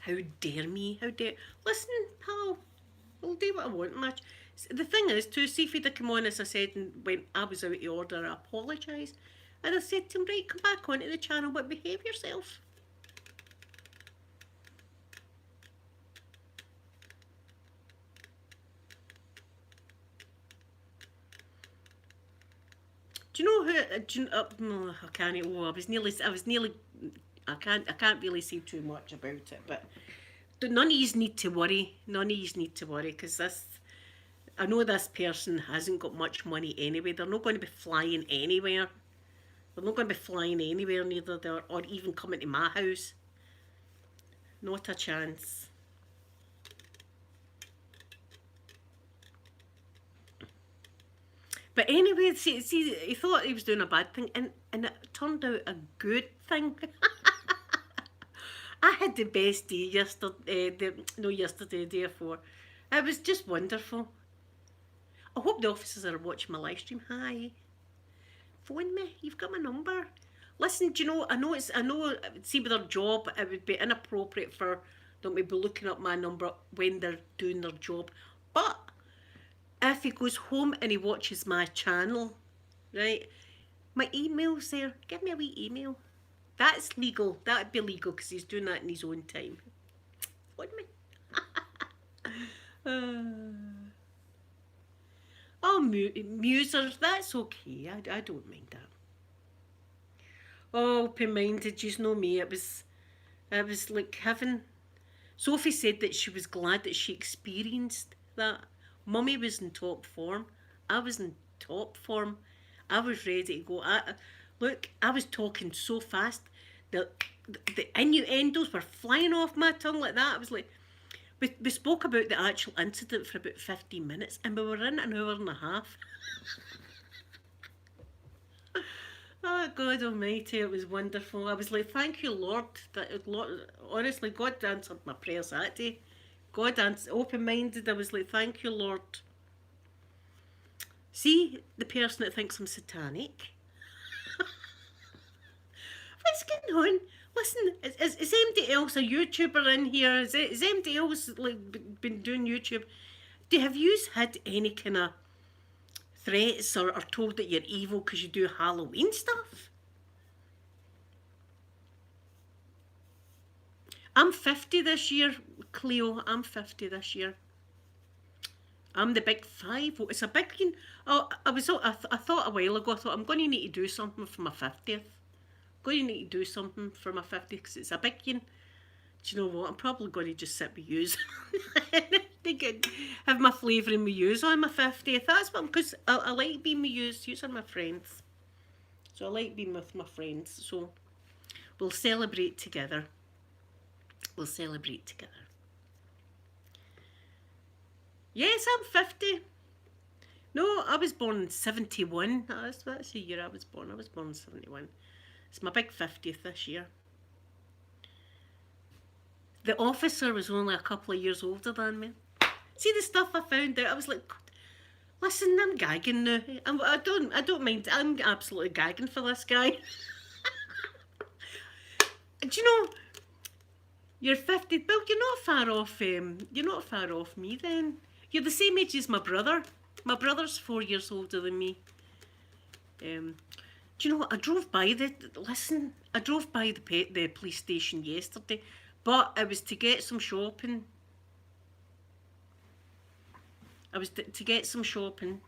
How dare me? How dare... Listen, pal, I'll do what I want, match. The thing is, too, see if he'd have come on, as I said, and when I was out of order, I apologised. And I said to him, right, come back onto the channel, but behave yourself. Do you know who? I can't. Oh, I was nearly. I can't really say too much about it, but none of yous need to worry. None of yous need to worry, because this. I know this person hasn't got much money anyway. They're not going to be flying anywhere. They're not going to be flying anywhere, neither there, or even coming to my house. Not a chance. But anyway, see, he thought he was doing a bad thing, and it turned out a good thing. I had the best day yesterday, the day before. It was just wonderful. I hope the officers are watching my live stream. Hi. Phone me, you've got my number. Listen, do you know, I know, see with their job, it would be inappropriate for them to be looking up my number when they're doing their job. But if he goes home and he watches my channel, right, my email's there. Give me a wee email. That's legal. That'd be legal because he's doing that in his own time. Wouldn't me? Oh, musers, that's okay. I don't mind that. Oh, open-minded, you know me. It was like heaven. Sophie said that she was glad that she experienced that. Mummy was in top form. I was in top form. I was ready to go. Look, I was talking so fast. The innuendos were flying off my tongue like that. I was like, we spoke about the actual incident for about 15 minutes and we were in an hour and a half. Oh, God almighty, it was wonderful. I was like, thank you, Lord. Honestly, God answered my prayers that day. God answered, open-minded. I was like, thank you, Lord. See, the person that thinks I'm satanic. What's going on? Listen, is anybody else a YouTuber in here? Is anybody else like been doing YouTube? Have you had any kind of threats or told that you're evil because you do Halloween stuff? I'm 50 this year, Cleo. I'm 50 this year. I'm the big 5. It's a big one. Oh, I thought a while ago, I thought I'm going to need to do something for my 50th. Going to need to do something for my 50th because it's a big one. Do you know what? I'm probably going to just sit with yous. Have my flavouring with yous on my 50th. That's what, because I like being with yous. Yous are my friends. So I like being with my friends. So we'll celebrate together. We'll celebrate together. Yes, I'm 50. No, I was born in 71. That's the year I was born. I was born in 71. It's my big 50th this year. The officer was only a couple of years older than me. See the stuff I found out? I was like, listen, I'm gagging now. I don't mind. I'm absolutely gagging for this guy. Do you know, you're 50. Well, you're not far off. You're not far off me then. You're the same age as my brother. My brother's 4 years older than me. Do you know what? I drove by the police station yesterday, but it was to get some shopping. I was to get some shopping.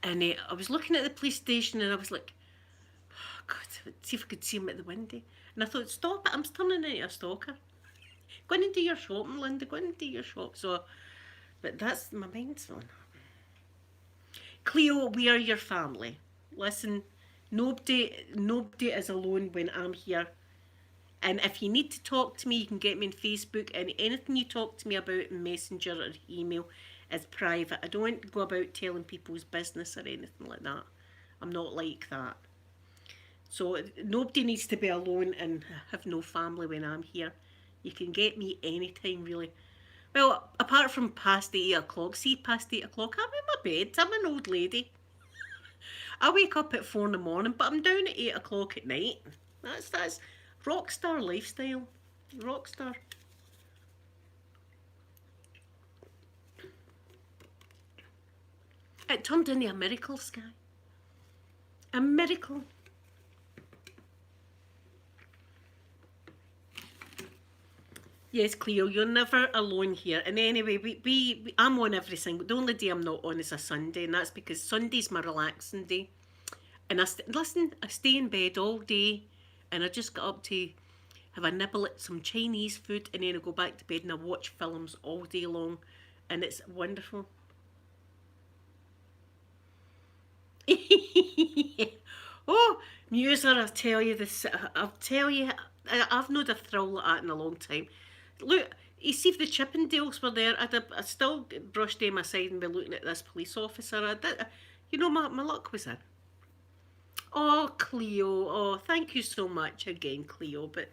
And I was looking at the police station and I was like, oh God, see if I could see him at the window. And I thought, stop it, I'm turning into a stalker. Go in and do your shopping, Linda, go in and do your shop. So, but that's, my mind's on. Cleo, we are your family. Listen, nobody is alone when I'm here. And if you need to talk to me, you can get me on Facebook, and anything you talk to me about in Messenger or email is private. I don't go about telling people's business or anything like that. I'm not like that. So nobody needs to be alone and have no family when I'm here. You can get me anytime, really. Well, apart from past 8 o'clock. See, past 8 o'clock, I'm in my bed. I'm an old lady. I wake up at 4 in the morning, but I'm down at 8 o'clock at night. That's rock star lifestyle. Rock star. It turned into a miracle, Sky. A miracle. Yes, Cleo, you're never alone here. And anyway, I'm on every single. The only day I'm not on is a Sunday, and that's because Sunday's my relaxing day. And listen, I stay in bed all day, and I just got up to have a nibble at some Chinese food, and then I go back to bed and I watch films all day long, and it's wonderful. Oh, Muser, I'll tell you this. I'll tell you, I've not a thrill like that in a long time. Look, you see if the Chippendales were there, I still brushed them aside and be looking at this police officer. My luck was in. Oh, Cleo. Oh, thank you so much again, Cleo. But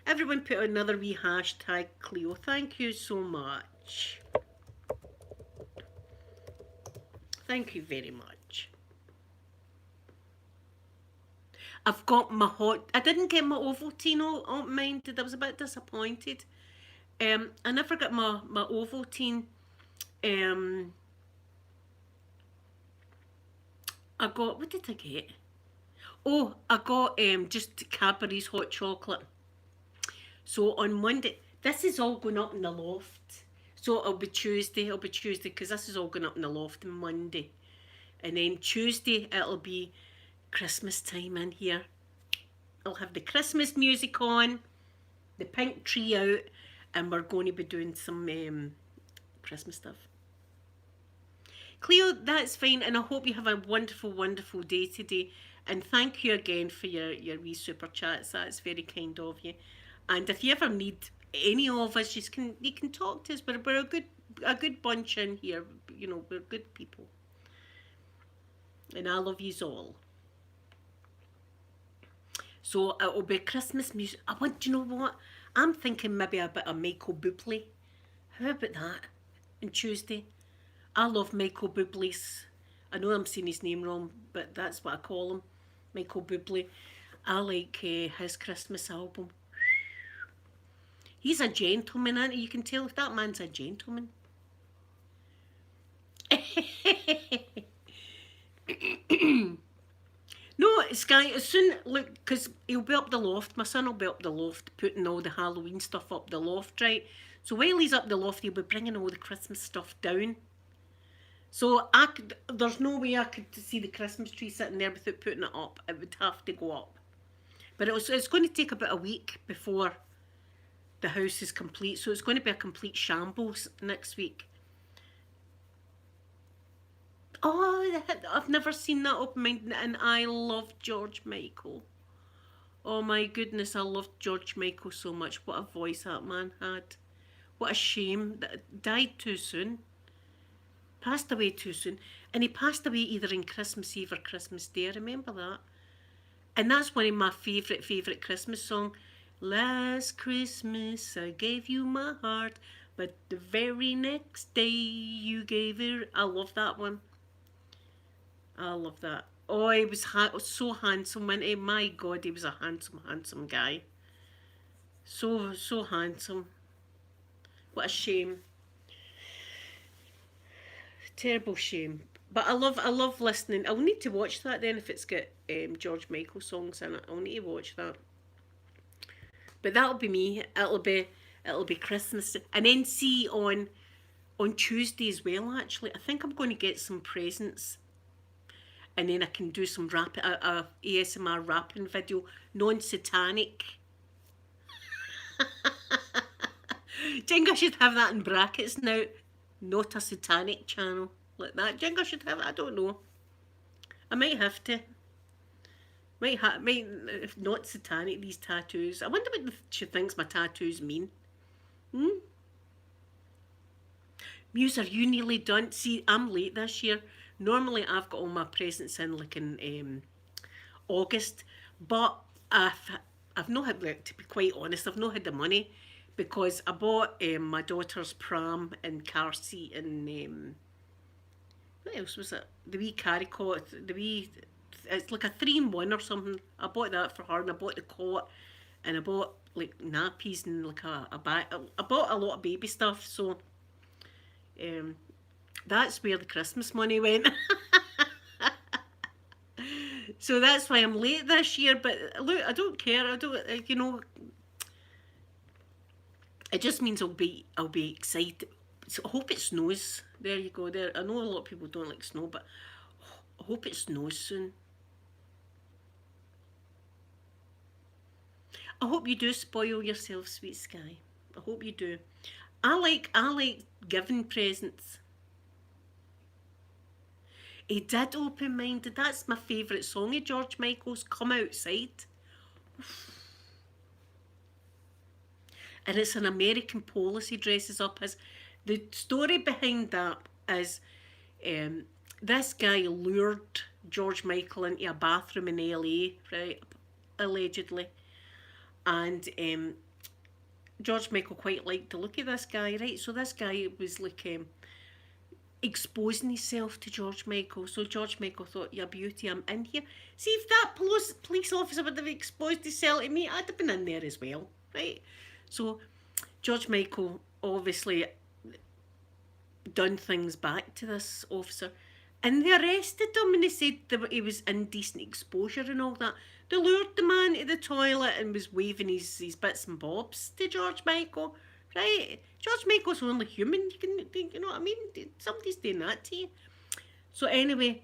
everyone put another wee hashtag, Cleo. Thank you so much. Thank you very much. I've got my I didn't get my Ovaltine minded. I was a bit disappointed. I never got my Ovaltine. I got, what did I get? Oh, I got just Cadbury's hot chocolate. So on Monday, this is all going up in the loft. So it'll be Tuesday, because this is all going up in the loft on Monday. And then Tuesday, it'll be Christmas time in here. I'll have the Christmas music on, the pink tree out, and we're going to be doing some Christmas stuff. Cleo, that's fine, and I hope you have a wonderful, wonderful day today. And thank you again for your wee super chats. That's very kind of you. And if you ever need any of us, you can talk to us. We're a good bunch in here. You know, we're good people. And I love yous all. So it'll be Christmas music. Do you know what? I'm thinking maybe a bit of Michael Bublé. How about that? On Tuesday. I love Michael Bublé's. I know I'm saying his name wrong, but that's what I call him. Michael Bublé. I like his Christmas album. He's a gentleman, isn't he? You can tell if that man's a gentleman. No, Sky, as soon, look, because he'll be up the loft. My son will be up the loft putting all the Halloween stuff up the loft, right? So while he's up the loft, he'll be bringing all the Christmas stuff down. So there's no way I could see the Christmas tree sitting there without putting it up. It would have to go up. But it's going to take about a week before the house is complete. So it's going to be a complete shambles next week. Oh, I've never seen that open minded, and I love George Michael. Oh my goodness, I loved George Michael so much. What a voice that man had. What a shame that died too soon. Passed away too soon. And he passed away either in Christmas Eve or Christmas Day. I remember that. And that's one of my favourite Christmas songs. Last Christmas I gave you my heart, but the very next day you gave it. I love that one. I love that. Oh, he was so handsome, wasn't he? My God, he was a handsome guy. So handsome. What a shame. Terrible shame. But I love listening. I'll need to watch that then if it's got George Michael songs in it. I'll need to watch that. But that'll be me. It'll be Christmas, and then see on Tuesday as well. Actually, I think I'm going to get some presents. And then I can do some ASMR rapping video, non-satanic. Do you think I should have that in brackets now? Not a satanic channel like that. Do you think I should have it? I don't know. I might have to. Might if not satanic, these tattoos. I wonder what she thinks my tattoos mean. Muser, you nearly done? See, I'm late this year. Normally I've got all my presents in like in August, but I've not had, like, to be quite honest, I've not had the money because I bought my daughter's pram and car seat and what else was it? The wee carry cot, the wee, it's like a 3-in-1 or something. I bought that for her and I bought the cot and I bought like nappies and like a bag. I bought a lot of baby stuff, so um, that's where the Christmas money went. So that's why I'm late this year. But look, I don't care. I don't, it just means I'll be excited. So I hope it snows. There you go. There, I know a lot of people don't like snow, but I hope it snows soon. I hope you do spoil yourself, sweet Sky. I hope you do. I like giving presents. He did open minded. That's my favourite song of George Michael's. Come outside. And it's an American policy dresses up as. The story behind that is um, this guy lured George Michael into a bathroom in LA, right? Allegedly. And George Michael quite liked the look of this guy, right? So this guy was like exposing himself to George Michael. So George Michael thought, "Yeah, beauty, I'm in here." See, if that police officer would have exposed himself to me, I'd have been in there as well, right? So George Michael obviously done things back to this officer. And they arrested him and they said that he was indecent exposure and all that. They lured the man to the toilet and was waving his bits and bobs to George Michael. Right? George Michael's only human. You know what I mean? Somebody's doing that to you. So anyway,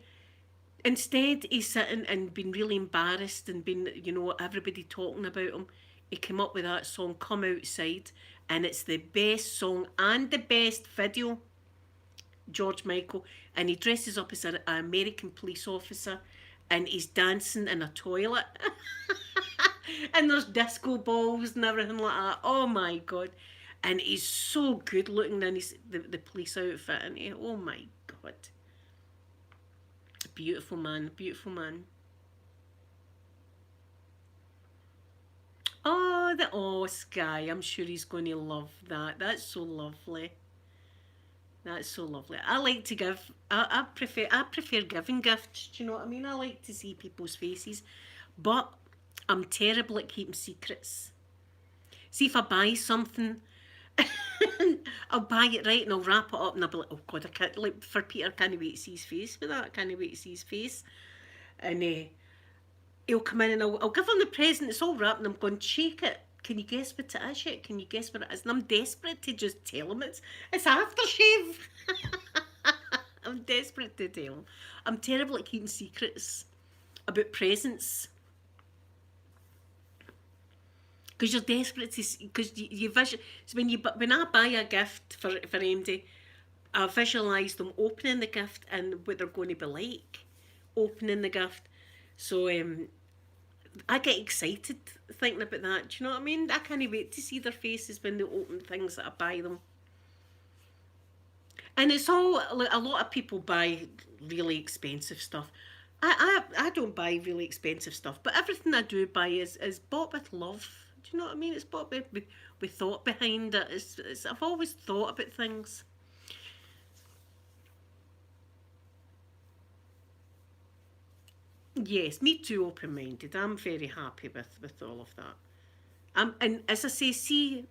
instead he's sitting and been really embarrassed and been, everybody talking about him. He came up with that song, Come Outside. And it's the best song and the best video, George Michael, and he dresses up as an American police officer and he's dancing in a toilet. And there's disco balls and everything like that. Oh my god. And he's so good looking in the police outfit, and oh my god. Beautiful man, beautiful man. Oh, Sky, I'm sure he's going to love that. That's so lovely. That's so lovely. I like to give. I prefer giving gifts. Do you know what I mean? I like to see people's faces, but I'm terrible at keeping secrets. See, if I buy something, I'll buy it right and I'll wrap it up and I'll be like, oh god, I can't. Like for Peter, I can't wait to see his face with that. I can't wait to see his face, and he'll come in and I'll give him the present. It's all wrapped and I'm going, shake it. Can you guess what it is yet? Can you guess what it is? And I'm desperate to just tell him it's aftershave. I'm desperate to tell him. I'm terrible at keeping secrets about presents. Because you're desperate to see, because you vision. So when I buy a gift for MD, I visualise them opening the gift and what they're going to be like opening the gift. So I get excited thinking about that. Do you know what I mean? I can't wait to see their faces when they open things that I buy them. And it's all like, a lot of people buy really expensive stuff. I don't buy really expensive stuff, but everything I do buy is bought with love. Do you know what I mean? It's bought with thought behind it. I've always thought about things. Yes, me too, open minded. I'm very happy with all of that. And as I say, see,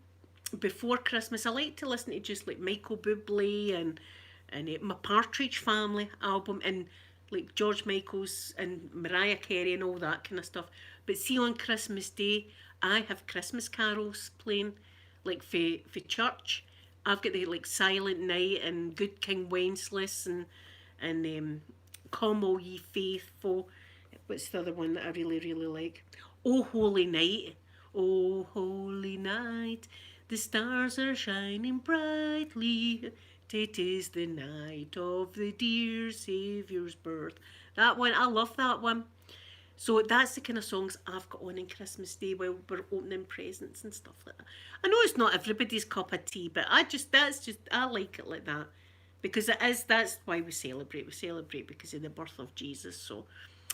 before Christmas, I like to listen to just like Michael Bublé and my Partridge Family album and like George Michael's and Mariah Carey and all that kind of stuff. But see, on Christmas Day, I have Christmas carols playing, like for church. I've got the like Silent Night and Good King Wenceslas and Come All Ye Faithful. What's the other one that I really really like? Oh Holy Night. Oh Holy Night. The stars are shining brightly. It is the night of the dear Saviour's birth. That one, I love that one. So that's the kind of songs I've got on Christmas Day while we're opening presents and stuff like that. I know it's not everybody's cup of tea, but I like it like that. because it is, that's why we celebrate. We celebrate because of the birth of Jesus. So,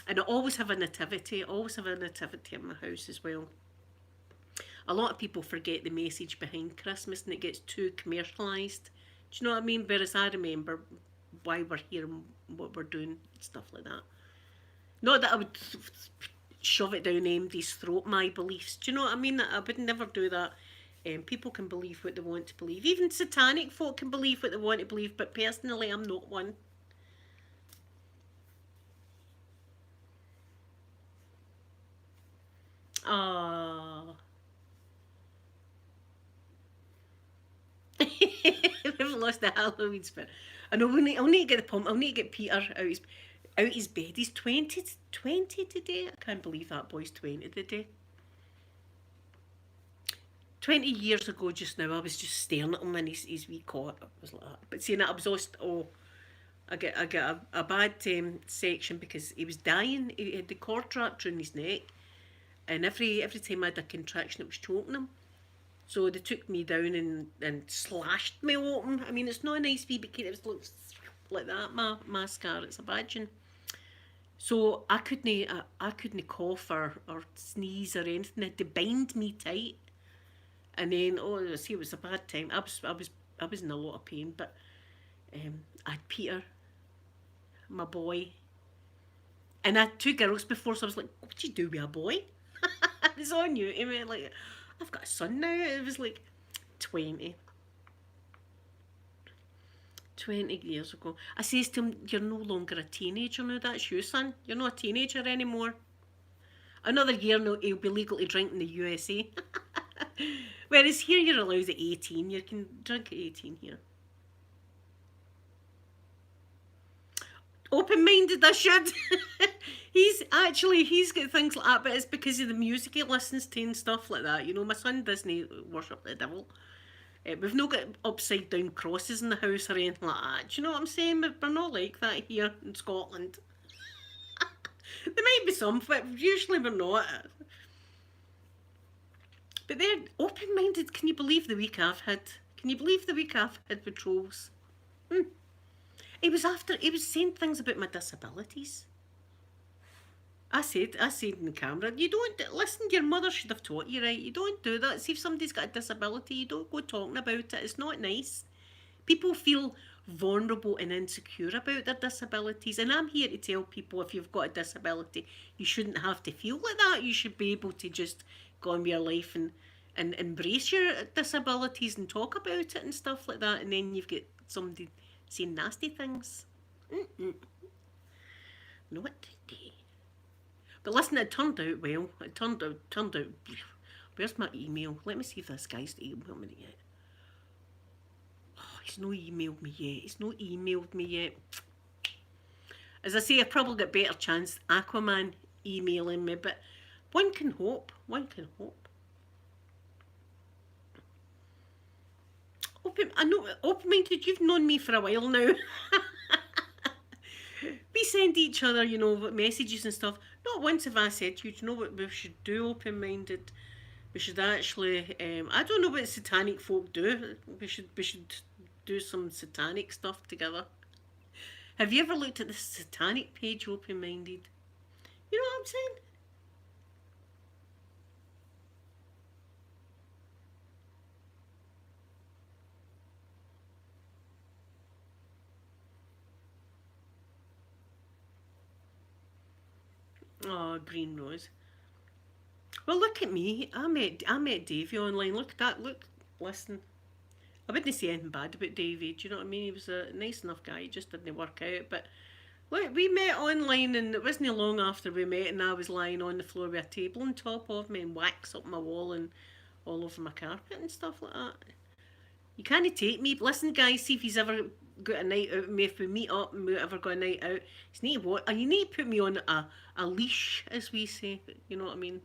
and I always have a nativity. I always have a nativity in my house as well. A lot of people forget the message behind Christmas and it gets too commercialised. Do you know what I mean? Whereas I remember why we're here and what we're doing, stuff like that. Not that I would shove it down MD's throat, my beliefs. Do you know what I mean? I would never do that. People can believe what they want to believe. Even satanic folk can believe what they want to believe, but personally, I'm not one. Ah. We've lost the Halloween spirit. I know I'll need to get the pump. I'll need to get Peter out his bed. He's 20 today. I can't believe that boy's 20 today. 20 years ago just now, I was just staring at him and his wee cot. I was like that. But seeing that, I was lost. Oh, I get a bad section because he was dying. He had the cord wrapped around his neck. And every time I had a contraction, it was choking him. So they took me down and slashed me open. I mean, it's not a nice wee bikini. It was like that, my scar. It's a badging. So I couldn't cough or sneeze or anything. They had to bind me tight. And then, oh, see, it was a bad time. I was in a lot of pain, but I had Peter, my boy, and I had two girls before, so I was like, what do you do with a boy? I was on you. I mean, like, I've got a son now. It was like 20. 20 years ago. I says to him, you're no longer a teenager now, that's you, son. You're not a teenager anymore. Another year now, he'll be legal to drink in the USA. Whereas here you're allowed at 18. You can drink at 18 here. Open-minded, I should. he's got things like that, but it's because of the music he listens to and stuff like that. You know, my son doesn't worship the devil. We've not got upside down crosses in the house or anything like that. Do you know what I'm saying? We're not like that here in Scotland. There might be some, but usually we're not. But they're open-minded. Can you believe the week I've had? Can you believe the week I've had with trolls? He was saying things about my disabilities. I said in the camera, you don't listen, your mother should have taught you right. You don't do that. See, if somebody's got a disability, you don't go talking about it. It's not nice. People feel vulnerable and insecure about their disabilities. And I'm here to tell people, if you've got a disability, you shouldn't have to feel like that. You should be able to just go on with your life and embrace your disabilities and talk about it and stuff like that. And then you've got somebody saying nasty things. Not today. But listen, it turned out well. It turned out. Where's my email? Let me see if this guy's emailed me yet. Oh, he's no emailed me yet. As I say, I've probably got better chance Aquaman emailing me, but one can hope. Open-minded, you've known me for a while now. We send each other, messages and stuff. Not once have I said to you, do you know what we should do, open-minded? We should actually, I don't know what satanic folk do. We should do some satanic stuff together. Have you ever looked at the satanic page, open-minded? You know what I'm saying? Oh, green rose. Well, look at me. I met Davey online. Look at that. Look, listen. I wouldn't say anything bad about Davey. Do you know what I mean? He was a nice enough guy. He just didn't work out. But look, we met online, and it wasn't long after we met, and I was lying on the floor with a table on top of me and wax up my wall and all over my carpet and stuff like that. You can't take me. Listen, guys, see if he's ever got a night out with me. If we meet up and we ever got a night out, you need to put me on a leash, as we say. You know what I mean?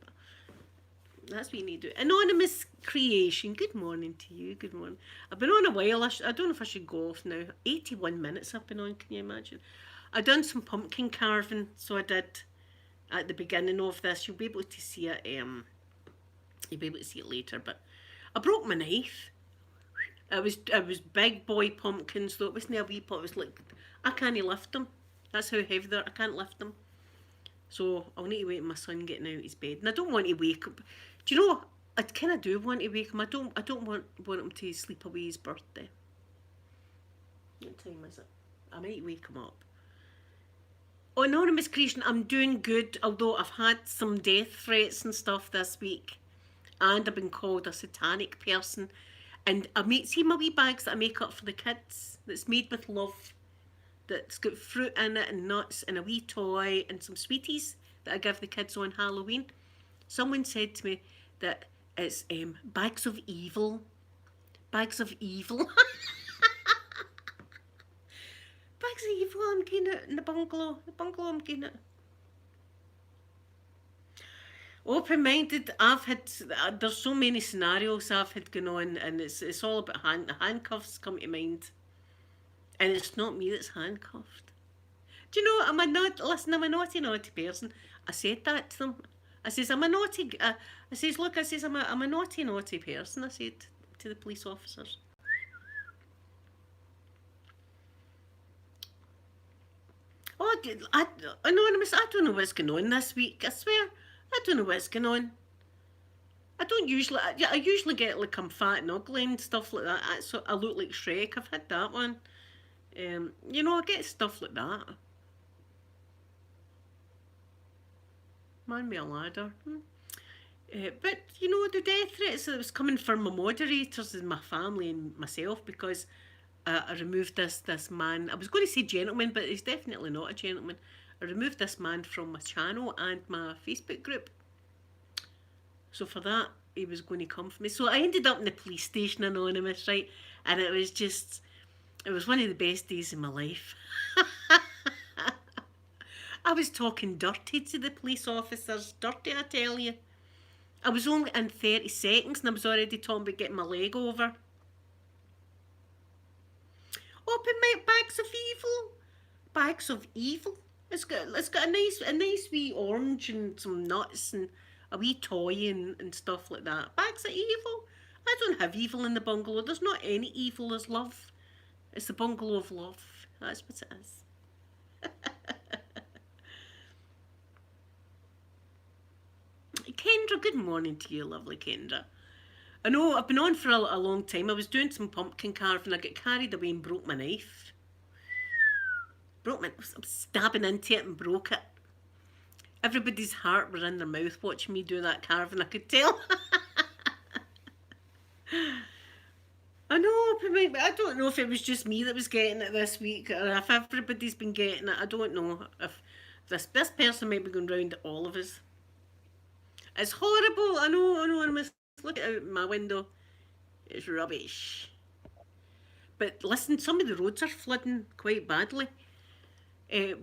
That's what you need to do. Anonymous creation. Good morning to you. Good morning. I've been on a while. I don't know if I should go off now. 81 minutes I've been on. Can you imagine? I done some pumpkin carving, so I did at the beginning of this. You'll be able to see it. You'll be able to see it later. But I broke my knife. It was big boy pumpkins though. It wasn't a wee pot. It was like I can't lift them. That's how heavy they're. I can't lift them. So I'll need to wait for my son getting out of his bed. And I don't want to wake up. Do you know? I kind of do want to wake him. I don't want him to sleep away his birthday. What time is it? I might wake him up. Oh, Anonymous Creation, I'm doing good, although I've had some death threats and stuff this week. And I've been called a satanic person. And see my wee bags that I make up for the kids, that's made with love, that's got fruit in it and nuts and a wee toy and some sweeties that I give the kids on Halloween. Someone said to me that it's bags of evil. Bags of evil. Bags of evil, I'm getting it in the bungalow. The bungalow, I'm getting it. Open-minded, I've had, there's so many scenarios I've had going on, and it's all about handcuffs come to mind. And it's not me that's handcuffed. Do you know, I'm a naughty person. I said that to them. I says, I'm a naughty, I says, look, I says, I'm a naughty person, I said to the police officers. Oh, Anonymous, I don't know what's going on this week, I swear. I don't know what's going on. I usually get like I'm fat and ugly and stuff like that. So I look like Shrek. I've had that one. I get stuff like that. Man me a ladder. But, the death threats that was coming from my moderators and my family and myself because I removed this man. I was going to say gentleman, but he's definitely not a gentleman. I removed this man from my channel and my Facebook group. So for that, he was going to come for me. So I ended up in the police station, Anonymous, right? And it was one of the best days of my life. I was talking dirty to the police officers. Dirty, I tell you. I was only in 30 seconds and I was already talking about getting my leg over. Open mic bags of evil. Bags of evil. It's got a nice wee orange and some nuts and a wee toy and stuff like that. Bags of evil. I don't have evil in the bungalow. There's not any evil. There's love. It's the bungalow of love. That's what it is. Kendra, good morning to you, lovely Kendra. I know I've been on for a long time. I was doing some pumpkin carving. I got carried away and broke my knife. I was stabbing into it and broke it. Everybody's heart were in their mouth watching me do that carving, I could tell. I know, but I don't know if it was just me that was getting it this week or if everybody's been getting it. I don't know if this person might be going round at all of us. It's horrible. I know. I must look out my window. It's rubbish. But listen, some of the roads are flooding quite badly.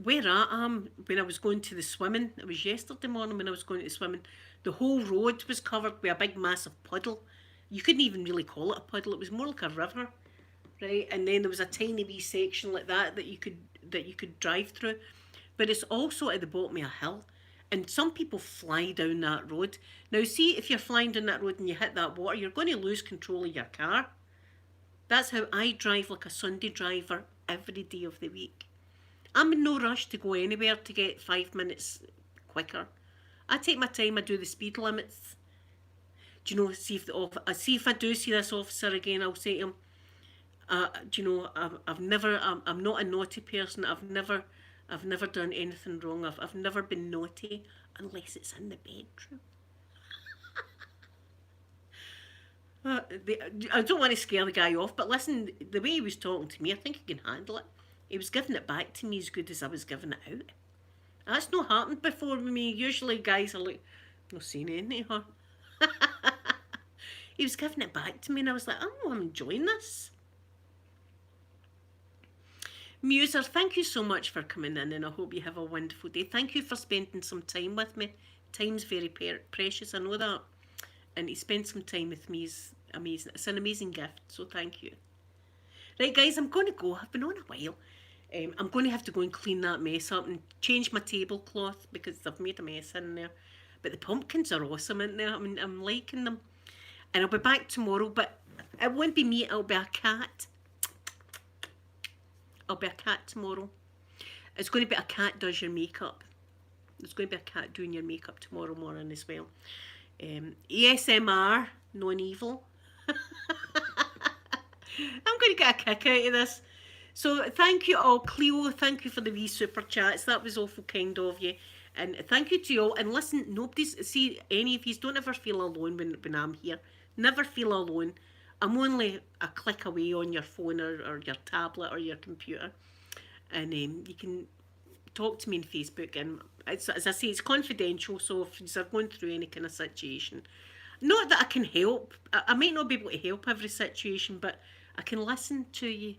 Where I am, when I was going to the swimming, it was yesterday morning when I was going to the swimming, the whole road was covered with a big massive puddle. You couldn't even really call it a puddle, it was more like a river, right? And then there was a tiny wee section like that you could drive through. But it's also at the bottom of a hill. And some people fly down that road. Now see, if you're flying down that road and you hit that water, you're going to lose control of your car. That's how I drive, like a Sunday driver, every day of the week. I'm in no rush to go anywhere to get 5 minutes quicker. I take my time, I do the speed limits. Do you know, see if I do see this officer again, I'll say to him, do you know, I'm not a naughty person. I've never done anything wrong. I've never been naughty unless it's in the bedroom. I don't want to scare the guy off, but listen, the way he was talking to me, I think he can handle it. He was giving it back to me as good as I was giving it out. That's not happened before with me. Usually guys are like, not saying anything, huh? He was giving it back to me and I was like, oh, I'm enjoying this. Muser, thank you so much for coming in and I hope you have a wonderful day. Thank you for spending some time with me. Time's very precious, I know that. And to spend some time with me is amazing. It's an amazing gift, so thank you. Right guys, I'm going to go. I've been on a while. I'm going to have to go and clean that mess up and change my tablecloth because I've made a mess in there. But the pumpkins are awesome in there. I mean, I'm liking them. And I'll be back tomorrow, but It won't be me, it'll be a cat. I'll be a cat tomorrow. It's going to be a cat does your makeup. There's going to be a cat doing your makeup tomorrow morning as well. ASMR, non-evil. I'm going to get a kick out of this. So thank you all. Cleo, thank you for the wee super chats. That was awful kind of you. And thank you to you all. And listen, see, any of you don't ever feel alone when I'm here. Never feel alone. I'm only a click away on your phone or your tablet or your computer. And you can talk to me on Facebook. And as I say, it's confidential. So if you're going through any kind of situation, not that I can help. I might not be able to help every situation, but I can listen to you.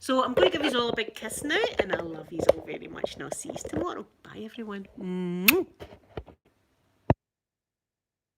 So I'm going to give you all a big kiss now, and I love you all very much, and I'll see you tomorrow. Bye, everyone.